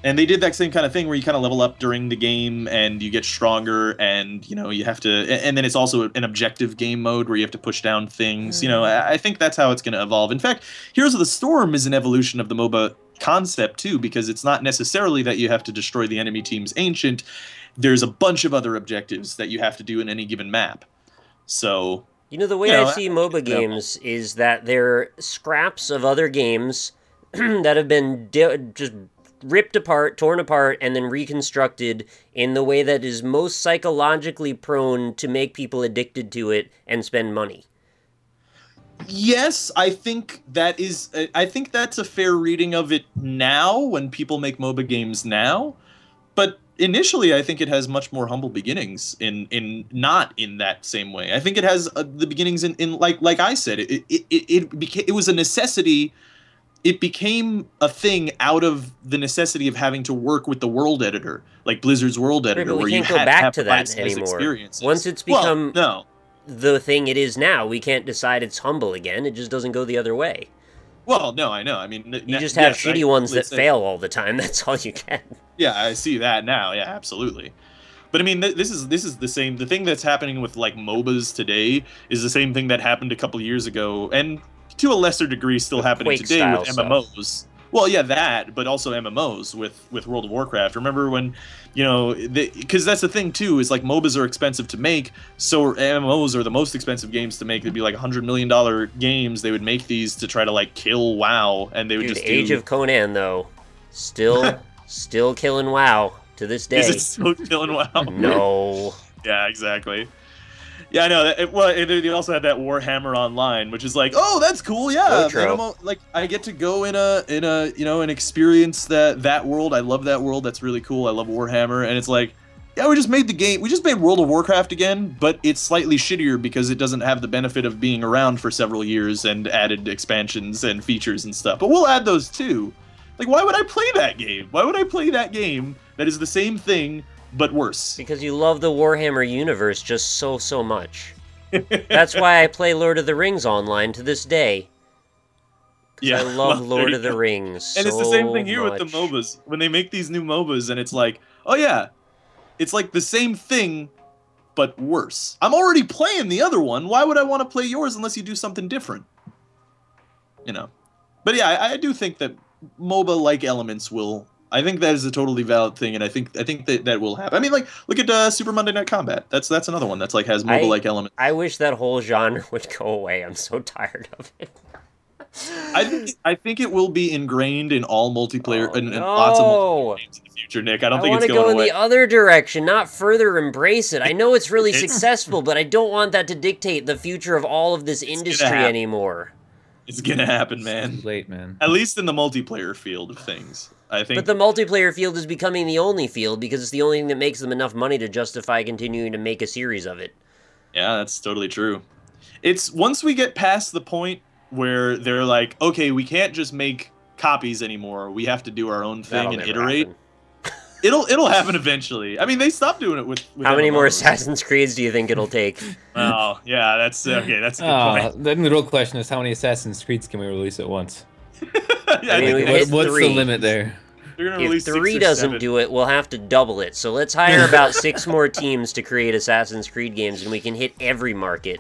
And they did that same kind of thing where you kind of level up during the game and you get stronger, and, you know, you have to, and then it's also an objective game mode where you have to push down things. You know, I think that's how it's going to evolve. In fact, Heroes of the Storm is an evolution of the MOBA concept too, because it's not necessarily that you have to destroy the enemy team's ancient. There's a bunch of other objectives that you have to do in any given map. So, you know, the way I see MOBA games is that they're scraps of other games that have been just ripped apart, torn apart, and then reconstructed in the way that is most psychologically prone to make people addicted to it and spend money. Yes, I think that's a fair reading of it now when people make MOBA games now. But initially, I think it has much more humble beginnings in not in that same way. I think it has the beginnings in like I said, it was a necessity. It became a thing out of the necessity of having to work with the world editor, like Blizzard's world editor, but we where can't you go had back have to that bite-sized anymore. experiences. Once it's become no. the thing it is now, we can't decide it's humble again. It just doesn't go the other way. Well, no, I know. I mean, you just have shitty ones that fail all the time. That's all you get. Yeah, I see that now. Yeah, absolutely. But I mean, this is the same. The thing that's happening with like MOBAs today is the same thing that happened a couple years ago, and to a lesser degree, still happening today with MMOs. Stuff. Well, yeah, that, but also MMOs with World of Warcraft. Remember when, you know, because that's the thing too, is like MOBAs are expensive to make, so MMOs are the most expensive games to make. They'd be like $100 million games. They would make these to try to like kill WoW, and they would just Age of Conan though, still killing WoW to this day. Is it still killing WoW? No. Yeah, exactly. Yeah, I know. Well, they also had that Warhammer Online, which is like, oh, that's cool. Yeah, like I get to go in a you know, and experience that world. I love that world. That's really cool. I love Warhammer, and it's like, yeah, we just made the game. We just made World of Warcraft again, but it's slightly shittier because it doesn't have the benefit of being around for several years and added expansions and features and stuff. But we'll add those too. Like, why would I play that game? Why would I play that game that is the same thing but worse? Because you love the Warhammer universe just so much. That's why I play Lord of the Rings online to this day. Yeah, I love Lord of the Rings. And it's the same thing here with the MOBAs. When they make these new MOBAs, and it's like, oh yeah, it's like the same thing, but worse. I'm already playing the other one. Why would I want to play yours unless you do something different? You know. But yeah, I do think that MOBA-like elements will. I think that is a totally valid thing, and I think that will happen. I mean, like, look at Super Monday Night Combat. That's another one that's like has MOBA-like elements. I wish that whole genre would go away. I'm so tired of it. I think it will be ingrained in all multiplayer and lots of multiplayer games in the future, Nick. I don't think it's going away. I want to go in the other direction, not further embrace it. I know it's really successful, but I don't want that to dictate the future of all of this industry anymore. It's gonna happen, man. It's late, man. At least in the multiplayer field of things. I think. But the multiplayer field is becoming the only field because it's the only thing that makes them enough money to justify continuing to make a series of it. Yeah, that's totally true. It's once we get past the point where they're like, okay, we can't just make copies anymore. We have to do our own thing and iterate. It'll happen eventually. I mean, they stopped doing it with How many more Assassin's Creeds do you think it'll take? Oh, yeah, that's okay. That's a good point. Then the real question is, how many Assassin's Creeds can we release at once? I mean, what's the limit there? If 3 doesn't do it, we'll have to double it. So let's hire about 6 more teams to create Assassin's Creed games, and we can hit every market.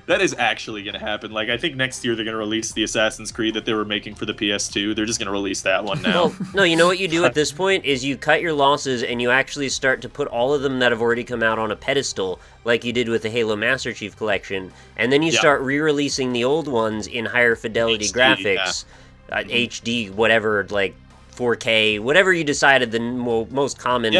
That is actually going to happen. Like, I think next year they're going to release the Assassin's Creed that they were making for the PS2. They're just going to release that one now. Well, no, you know what you do at this point is you cut your losses and you actually start to put all of them that have already come out on a pedestal, like you did with the Halo Master Chief Collection, and then you start re-releasing the old ones in higher fidelity graphics, HD, whatever, like 4K, whatever you decided the most common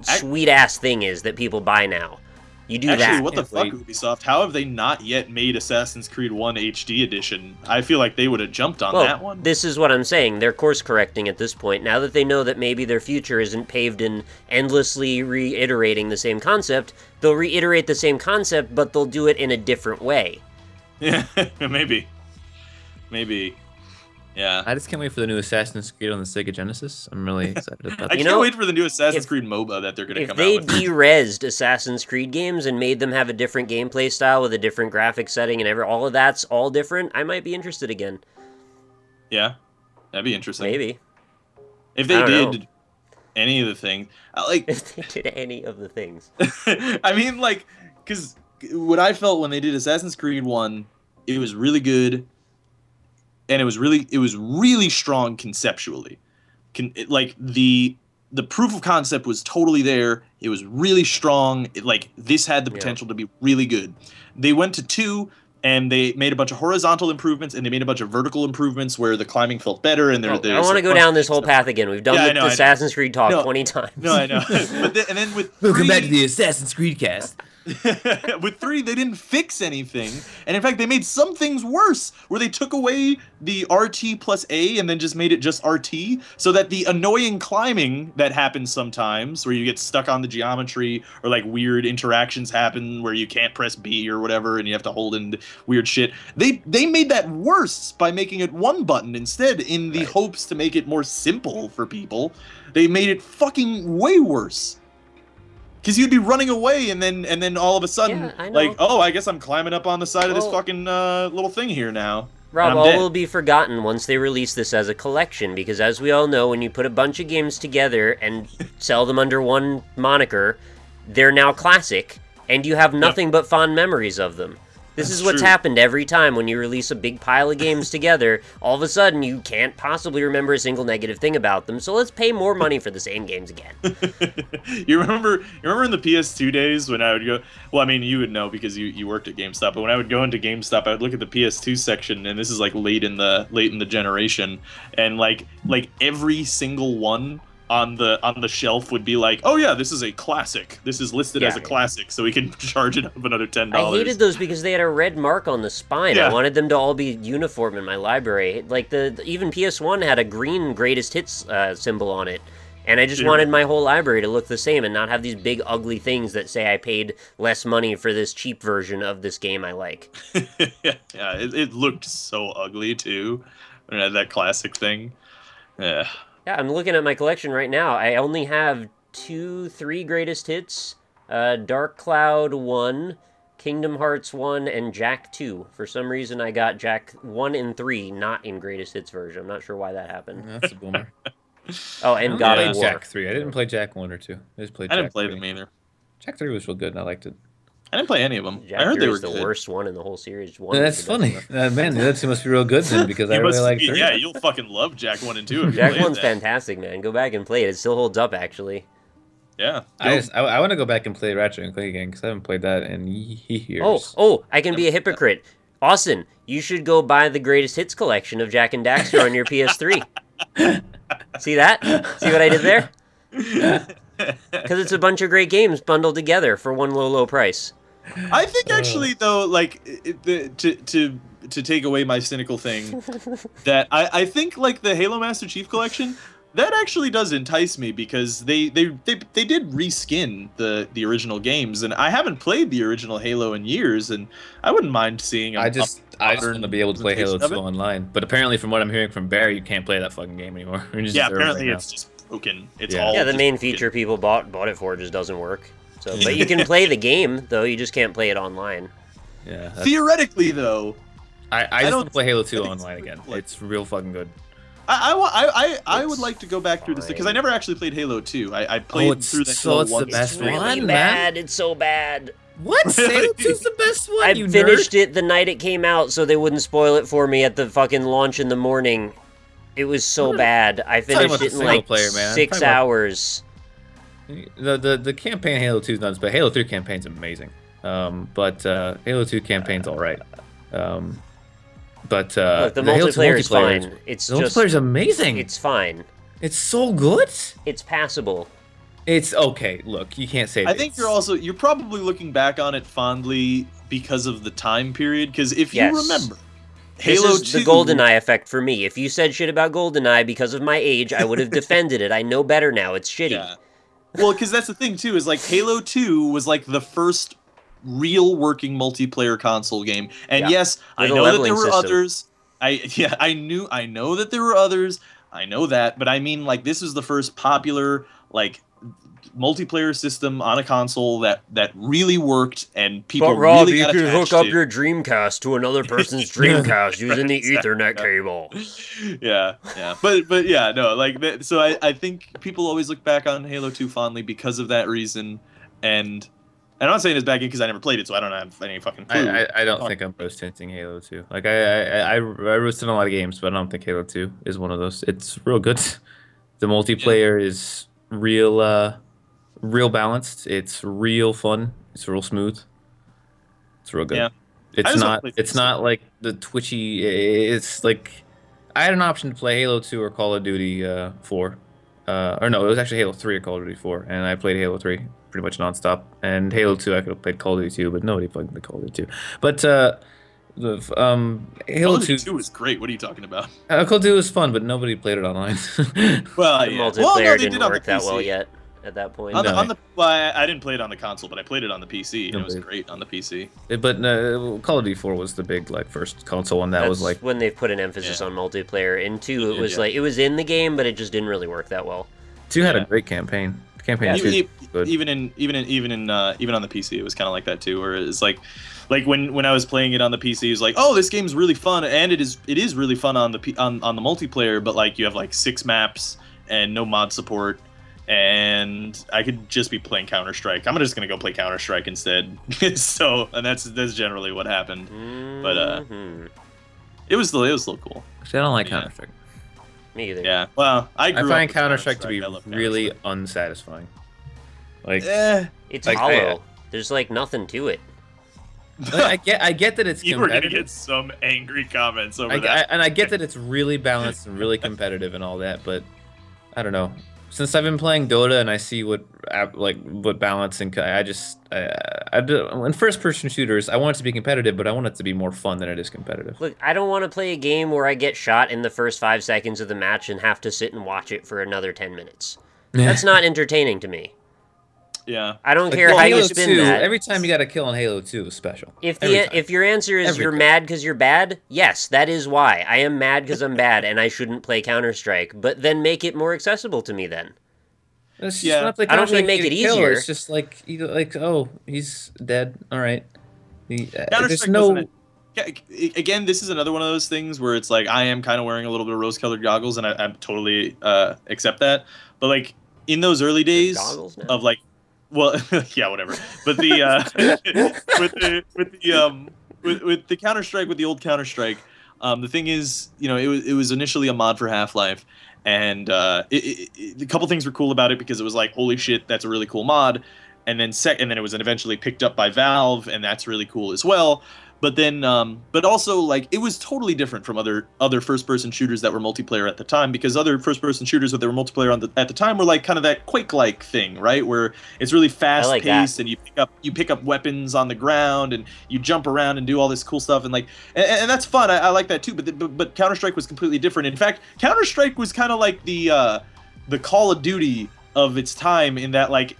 sweet-ass thing is that people buy now. You do that. Actually, what the fuck, Ubisoft? How have they not yet made Assassin's Creed 1 HD edition? I feel like they would have jumped on that one. This is what I'm saying. They're course-correcting at this point. Now that they know that maybe their future isn't paved in endlessly reiterating the same concept, they'll reiterate the same concept, but they'll do it in a different way. Yeah, maybe. Maybe. Yeah. I just can't wait for the new Assassin's Creed on the Sega Genesis. I'm really excited about that. I can't wait for the new Assassin's Creed MOBA that they're going to come out with. If they de-resed Assassin's Creed games and made them have a different gameplay style with a different graphic setting and all of that's all different, I might be interested again. Yeah. That'd be interesting. Maybe. If they did any of the things. If they did any of the things. I mean, like, because what I felt when they did Assassin's Creed 1, it was really good. And it was really strong conceptually. Like the proof of concept was totally there. It was really strong. This had the potential to be really good. They went to 2. and they made a bunch of horizontal improvements, and they made a bunch of vertical improvements where the climbing felt better. And I want to go down this whole path again. We've done the Assassin's Creed talk 20 times. No, I know. And then with welcome back to the Assassin's Creed cast. With 3, they didn't fix anything, and in fact, they made some things worse, where they took away the RT plus A and then just made it just RT, so that the annoying climbing that happens sometimes, where you get stuck on the geometry, or like weird interactions happen where you can't press B or whatever, and you have to hold in weird shit. They made that worse by making it one button instead, in the hopes to make it more simple for people. They made it fucking way worse. Because you'd be running away, and then all of a sudden, like, oh, I guess I'm climbing up on the side of this fucking little thing here now. Rob, all will be forgotten once they release this as a collection, because as we all know, when you put a bunch of games together and sell them under one moniker, they're now classic, and you have nothing but fond memories of them. This is what's happened every time when you release a big pile of games together. All of a sudden, you can't possibly remember a single negative thing about them, so let's pay more money for the same games again. You remember in the PS2 days when I would go... Well, I mean, you would know because you worked at GameStop, but when I would go into GameStop, I would look at the PS2 section, and this is like late in the generation, and like every single one on the shelf would be like, oh yeah, this is a classic. This is listed as a classic, so we can charge it up another $10. I hated those because they had a red mark on the spine. I wanted them to all be uniform in my library. Like even PS1 had a green greatest hits symbol on it. And I just wanted my whole library to look the same and not have these big ugly things that say I paid less money for this cheap version of this game I like. It looked so ugly too. When it had that classic thing. Yeah. Yeah, I'm looking at my collection right now. I only have 3 greatest hits, Dark Cloud 1, Kingdom Hearts 1, and Jak 2. For some reason, I got Jak 1 and 3 not in greatest hits version. I'm not sure why that happened. That's a boomer. Oh, and God of War. Jak 3. I didn't play Jak 1 or 2. I didn't play them either. Jak 3 was real good, and I liked it. I didn't play any of them. Jak I heard they were the worst one in the whole series. That's funny. Man, that must be real good then, because I really like 3. Yeah, you'll fucking love Jak 1 and 2 if you Jak 1's fantastic, man. Go back and play it. It still holds up, actually. Yeah. I want to go back and play Ratchet and Clank again, because I haven't played that in years. Oh, I can be a hypocrite. Austin, you should go buy the greatest hits collection of Jak and Daxter on your PS3. See that? See what I did there? Because it's a bunch of great games bundled together for one low price. I think actually though, like to take away my cynical thing, that I think like the Halo Master Chief Collection, that actually does entice me, because they did reskin the original games, and I haven't played the original Halo in years, and I wouldn't mind seeing. I just want to be able to play Halo 2 online, but apparently from what I'm hearing from Barry, you can't play that fucking game anymore. Apparently it's just broken. It's all the main feature people bought it for just doesn't work. So, but you can play the game though. You just can't play it online. Yeah. Theoretically, though, I just want to play Halo 2 online again. It's real fucking good. I would like to go back through this because I never actually played Halo 2. I played through the Halo 1. It's the best one, man. Bad. It's so bad. What? Halo 2's the best one. I finished it the night it came out, so they wouldn't spoil it for me at the fucking launch in the morning. It was so bad. I finished it in like 6 hours. The campaign in Halo 2 is nuts, but Halo 3 campaign's amazing. But Halo 2 campaign's all right. But look, the multiplayer is fine. The multiplayer's amazing. It's fine. It's so good. It's passable. It's okay. Look, you can't say. I think you're probably looking back on it fondly because of the time period. Because if you remember, Halo 2, this is the GoldenEye effect for me. If you said shit about GoldenEye because of my age, I would have defended it. I know better now. It's shitty. Yeah. Well, because that's the thing too. Is like Halo 2 was like the first real working multiplayer console game, and yes, I know that there were others. I know that there were others. I know that, but I mean, like, this was the first popular like multiplayer system on a console that really worked, and people but Rob, really got attached to. You can hook up your Dreamcast to another person's Dreamcast using the Ethernet cable. Yeah, but yeah, no, like so I think people always look back on Halo 2 fondly because of that reason, and I'm not saying it's bad game because I never played it, so I don't have any fucking clue. I don't think I'm rose tinting Halo 2. Like I roasted a lot of games, but I don't think Halo 2 is one of those. It's real good. The multiplayer is real balanced. It's real fun. It's real smooth. It's real good. Yeah. It's just wanna not. play It's some not like the twitchy. It's like I had an option to play Halo 2 or Call of Duty 4. Or no, it was actually Halo 3 or Call of Duty 4, and I played Halo 3 pretty much nonstop. And Halo 2, I could have played Call of Duty 2, but nobody played the Call of Duty 2. But Call Halo of 2, Duty 2 is great. What are you talking about? Call of Duty was fun, but nobody played it online. Well, The yeah. multiplayer Well, no, they didn't did on the work that well PC. yet at that point. On the, No. on the well, I didn't play it on the console, but I played it on the PC, and it was Nobody- great on the PC. But Call of Duty 4 was the big like first console one that That's was like when they've put an emphasis Yeah. on multiplayer. In 2, it Yeah, was yeah. like it was in the game, but it just didn't really work that well. 2 had a Yeah. great campaign. The campaign Yeah, two Even, was good. even on the PC, it was kind of like that too. Where it's like when I was playing it on the PC, it was like, oh, this game's really fun, and it is really fun on the on the multiplayer. But like you have like 6 maps and no mod support, and I could just be playing Counter-Strike. I'm just gonna go play Counter-Strike instead. So, and that's generally what happened. But Mhm. it was still cool. Actually, I don't like Yeah. Counter Strike. Me either. Yeah. Well, I I grew up find with Counter Strike to be I love really Counter-Strike. unsatisfying. Like, It's Like, hollow. There's like nothing to it. I get that it's You were gonna competitive. get some angry comments over that. And I get that it's really balanced and really competitive and all that, but I don't know. Since I've been playing Dota and I see what balance and in first-person shooters, I want it to be competitive, but I want it to be more fun than it is competitive. Look, I don't want to play a game where I get shot in the first 5 seconds of the match and have to sit and watch it for another 10 minutes. That's not entertaining to me. Yeah. I don't Like, care how Halo you spin 2, that. every time you got a kill on Halo 2 is special. If Every time. if your answer is Every you're time. mad because you're bad, yes, that is why. I am mad because I'm bad and I shouldn't play Counter-Strike. But then make it more accessible to me then. It's just Yeah. not like I don't mean Counter-Strike make it getting killed, easier. It's just like oh, he's dead. All right. There's Counter-Strike no. doesn't again, this is another one of those things where it's like I am kind of wearing a little bit of rose-colored goggles, and I totally accept that. But like in those early days goggles now? of like, well, yeah, whatever. But the with the Counter-Strike, with the old Counter-Strike, the thing is, it was initially a mod for Half-Life, and a couple things were cool about it because it was like, holy shit, that's a really cool mod. And then it was eventually picked up by Valve, and that's really cool as well. But then, but also like it was totally different from other first-person shooters that were multiplayer at the time, because other first-person shooters that were multiplayer at the time were like kind of that Quake-like thing, right? Where it's really fast-paced, and you pick up weapons on the ground, and you jump around and do all this cool stuff, and like and that's fun. I like that too. But Counter-Strike was completely different. In fact, Counter-Strike was kind of like the Call of Duty of its time, in that like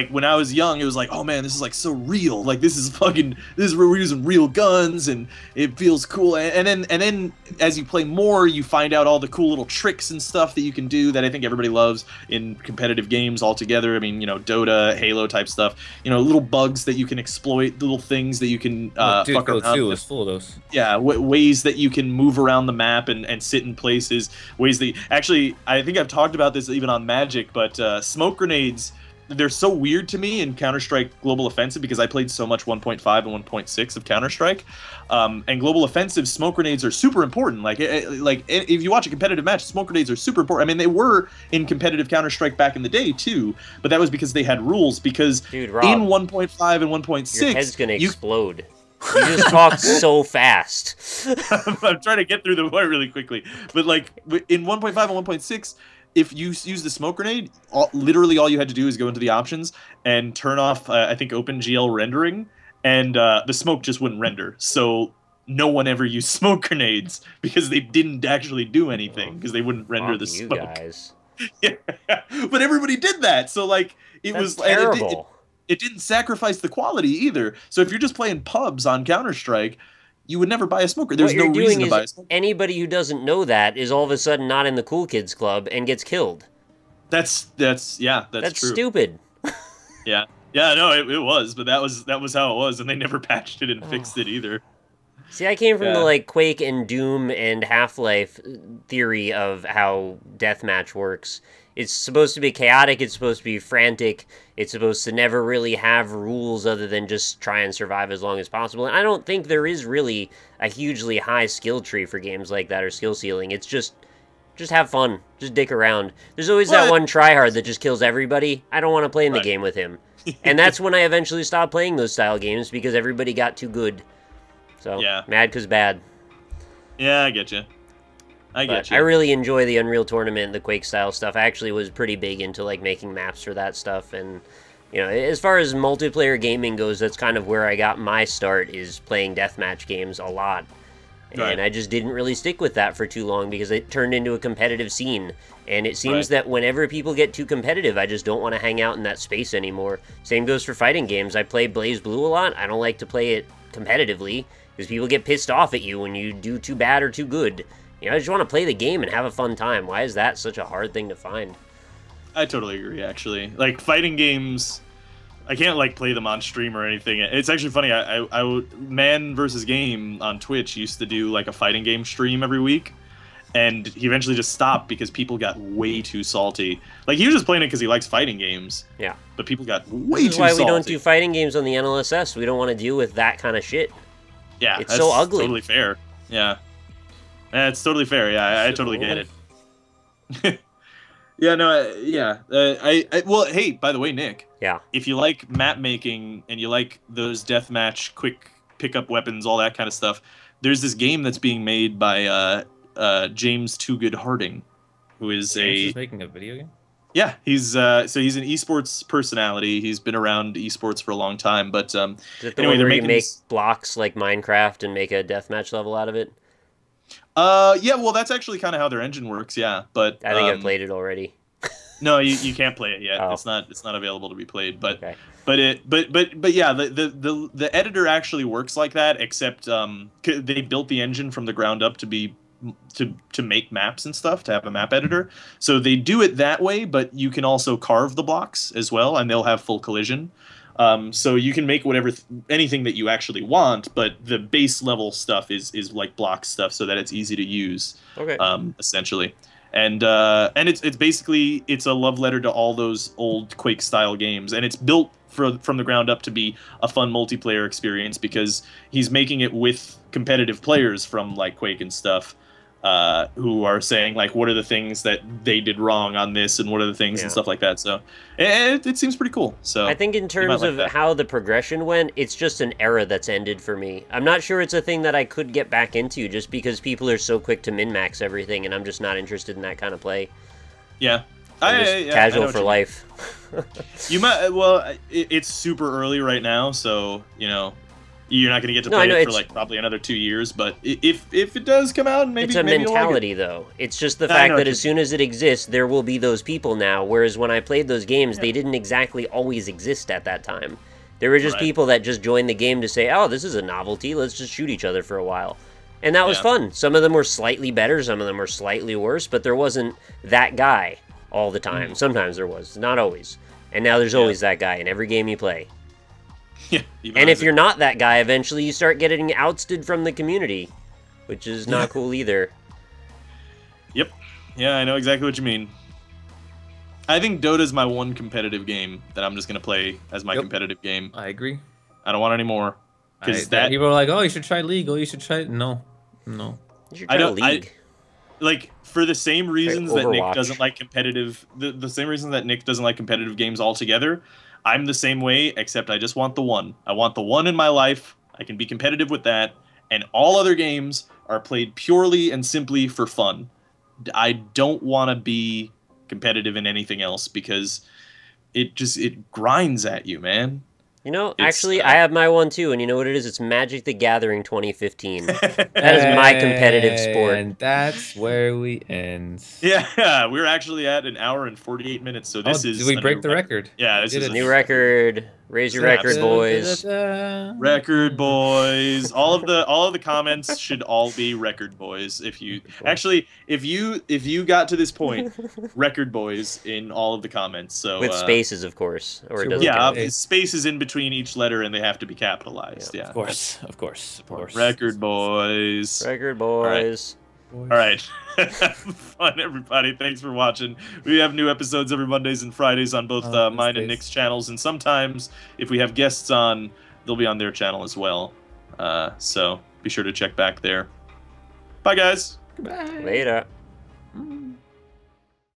when I was young, it was like, oh man, this is like so real. Like this is where we're using real guns, and it feels cool. And then as you play more, you find out all the cool little tricks and stuff that you can do that I think everybody loves in competitive games altogether. I mean, Dota, Halo type stuff. Little bugs that you can exploit, little things that you can fuck Halo around 2 with. is full of those. Yeah, ways that you can move around the map and sit in places. Ways that actually, I think I've talked about this even on Magic, but smoke grenades. They're so weird to me in Counter-Strike Global Offensive, because I played so much 1.5 and 1.6 of Counter-Strike. And Global Offensive, smoke grenades are super important. Like if you watch a competitive match, smoke grenades are super important. I mean, they were in competitive Counter-Strike back in the day too, but that was because they had rules. Because Dude, Rob, in 1.5 and 1.6, your head's gonna explode. You just talk so fast. I'm trying to get through the point really quickly. But like in 1.5 and 1.6, if you use the smoke grenade, literally all you had to do is go into the options and turn off, I think, OpenGL rendering, and the smoke just wouldn't render. So no one ever used smoke grenades because they didn't actually do anything, because they wouldn't render the You smoke. guys. Yeah, but everybody did that. So like it That's was and terrible. it didn't sacrifice the quality either. So if you're just playing pubs on Counter-Strike, you would never buy a smoker. There's What you're no doing reason to is buy a smoker. anybody who doesn't know that is all of a sudden not in the cool kids club and gets killed. That's That's true. stupid. Yeah, no, it was, but that was how it was, and they never patched it and fixed it either. See, I came from Yeah. the like Quake and Doom and Half-Life theory of how deathmatch works. It's supposed to be chaotic, it's supposed to be frantic, it's supposed to never really have rules other than just try and survive as long as possible. And I don't think there is really a hugely high skill tree for games like that, or skill ceiling. It's just have fun. Just dick around. There's always that one tryhard that just kills everybody. I don't want to play in the game with him. And that's when I eventually stopped playing those style games, because everybody got too good. So Yeah. mad 'cause bad. Yeah, I get you. I get you. I really enjoy the Unreal Tournament, the Quake style stuff. I actually was pretty big into like making maps for that stuff, and you know, as far as multiplayer gaming goes, that's kind of where I got my start, is playing deathmatch games a lot. And I just didn't really stick with that for too long because it turned into a competitive scene. And it seems that whenever people get too competitive, I just don't want to hang out in that space anymore. Same goes for fighting games. I play Blaze Blue a lot. I don't like to play it competitively because people get pissed off at you when you do too bad or too good. You know, I just want to play the game and have a fun time. Why is that such a hard thing to find? I totally agree, actually. Like, fighting games, I can't, like, play them on stream or anything. It's actually funny, I Man vs. Game on Twitch used to do, like, a fighting game stream every week, and he eventually just stopped because people got way too salty. Like, he was just playing it because he likes fighting games. Yeah. But people got way too salty. This is why we don't do fighting games on the NLSS. We don't want to deal with that kind of shit. Yeah, it's so ugly. Totally fair. Yeah. It's totally fair. Yeah, I totally get it. Yeah, no, yeah. Well, hey, by the way, Nick. Yeah. If you like map making and you like those deathmatch, quick pickup weapons, all that kind of stuff, there's this game that's being made by James Too Good Harding, who is James is making a video game. Yeah, he's so he's an esports personality. He's been around esports for a long time. But is it the one where you make blocks like Minecraft and make a deathmatch level out of it? Yeah, well, that's actually kind of how their engine works. Yeah, but I think I've played it already. No, you can't play it yet. Oh. It's not available to be played. But okay. but yeah, the editor actually works like that. Except they built the engine from the ground up to be to make maps and stuff, to have a map editor. So they do it that way, but you can also carve the blocks as well, and they'll have full collision. So you can make anything that you actually want, but the base level stuff is like block stuff, so that it's easy to use. Okay. Essentially, and it's basically it's a love letter to all those old Quake style games, and it's built from the ground up to be a fun multiplayer experience because he's making it with competitive players from like Quake and stuff. Who are saying like what are the things that they did wrong on this and what are the things and stuff like that. So it seems pretty cool. So I think in terms of how the progression went, it's just an era that's ended for me. I'm not sure it's a thing that I could get back into just because people are so quick to min-max everything and I'm just not interested in that kind of play. Yeah. Casual for life. You might it's super early right now, so you know you're not going to get to play it for like probably another 2 years, but if it does come out, maybe it's a mentality though. It's just the fact that as soon as it exists, there will be those people now. Whereas when I played those games, they didn't exactly always exist at that time. There were just people that just joined the game to say, "Oh, this is a novelty. Let's just shoot each other for a while," and that was fun. Some of them were slightly better, some of them were slightly worse, but there wasn't that guy all the time. Sometimes there was, not always. And now there's always that guy in every game you play. Yeah, and if you're not that guy, eventually you start getting ousted from the community, which is not cool either. Yep. Yeah, I know exactly what you mean. I think Dota's my one competitive game that I'm just going to play as my competitive game. I agree. I don't want any more. Because people are like, oh, you should try League. Oh, you should try... No. You should try League. Like, for the same reasons that Nick doesn't like competitive... The same reason that Nick doesn't like competitive games altogether... I'm the same way, except I just want the one. I want the one in my life. I can be competitive with that. And all other games are played purely and simply for fun. I don't want to be competitive in anything else because it grinds at you, man. You know, actually, I have my one too, and you know what it is? It's Magic the Gathering 2015. That is my competitive sport. And that's where we end. Yeah, we're actually at 1 hour and 48 minutes, so this is... Did we break the record? Yeah, this is a new record. Raise your record, boys. Record boys. All of the comments should all be record boys. If you got to this point, record boys in all of the comments. So with spaces, of course, or it doesn't. Spaces in between each letter, and they have to be capitalized. Yeah, of course. Record boys. Record boys. All right. Have fun, everybody. Thanks for watching. We have new episodes every Mondays and Fridays on both mine and Nick's channels, and sometimes if we have guests on, they'll be on their channel as well. So be sure to check back there. Bye, guys. Goodbye. Later.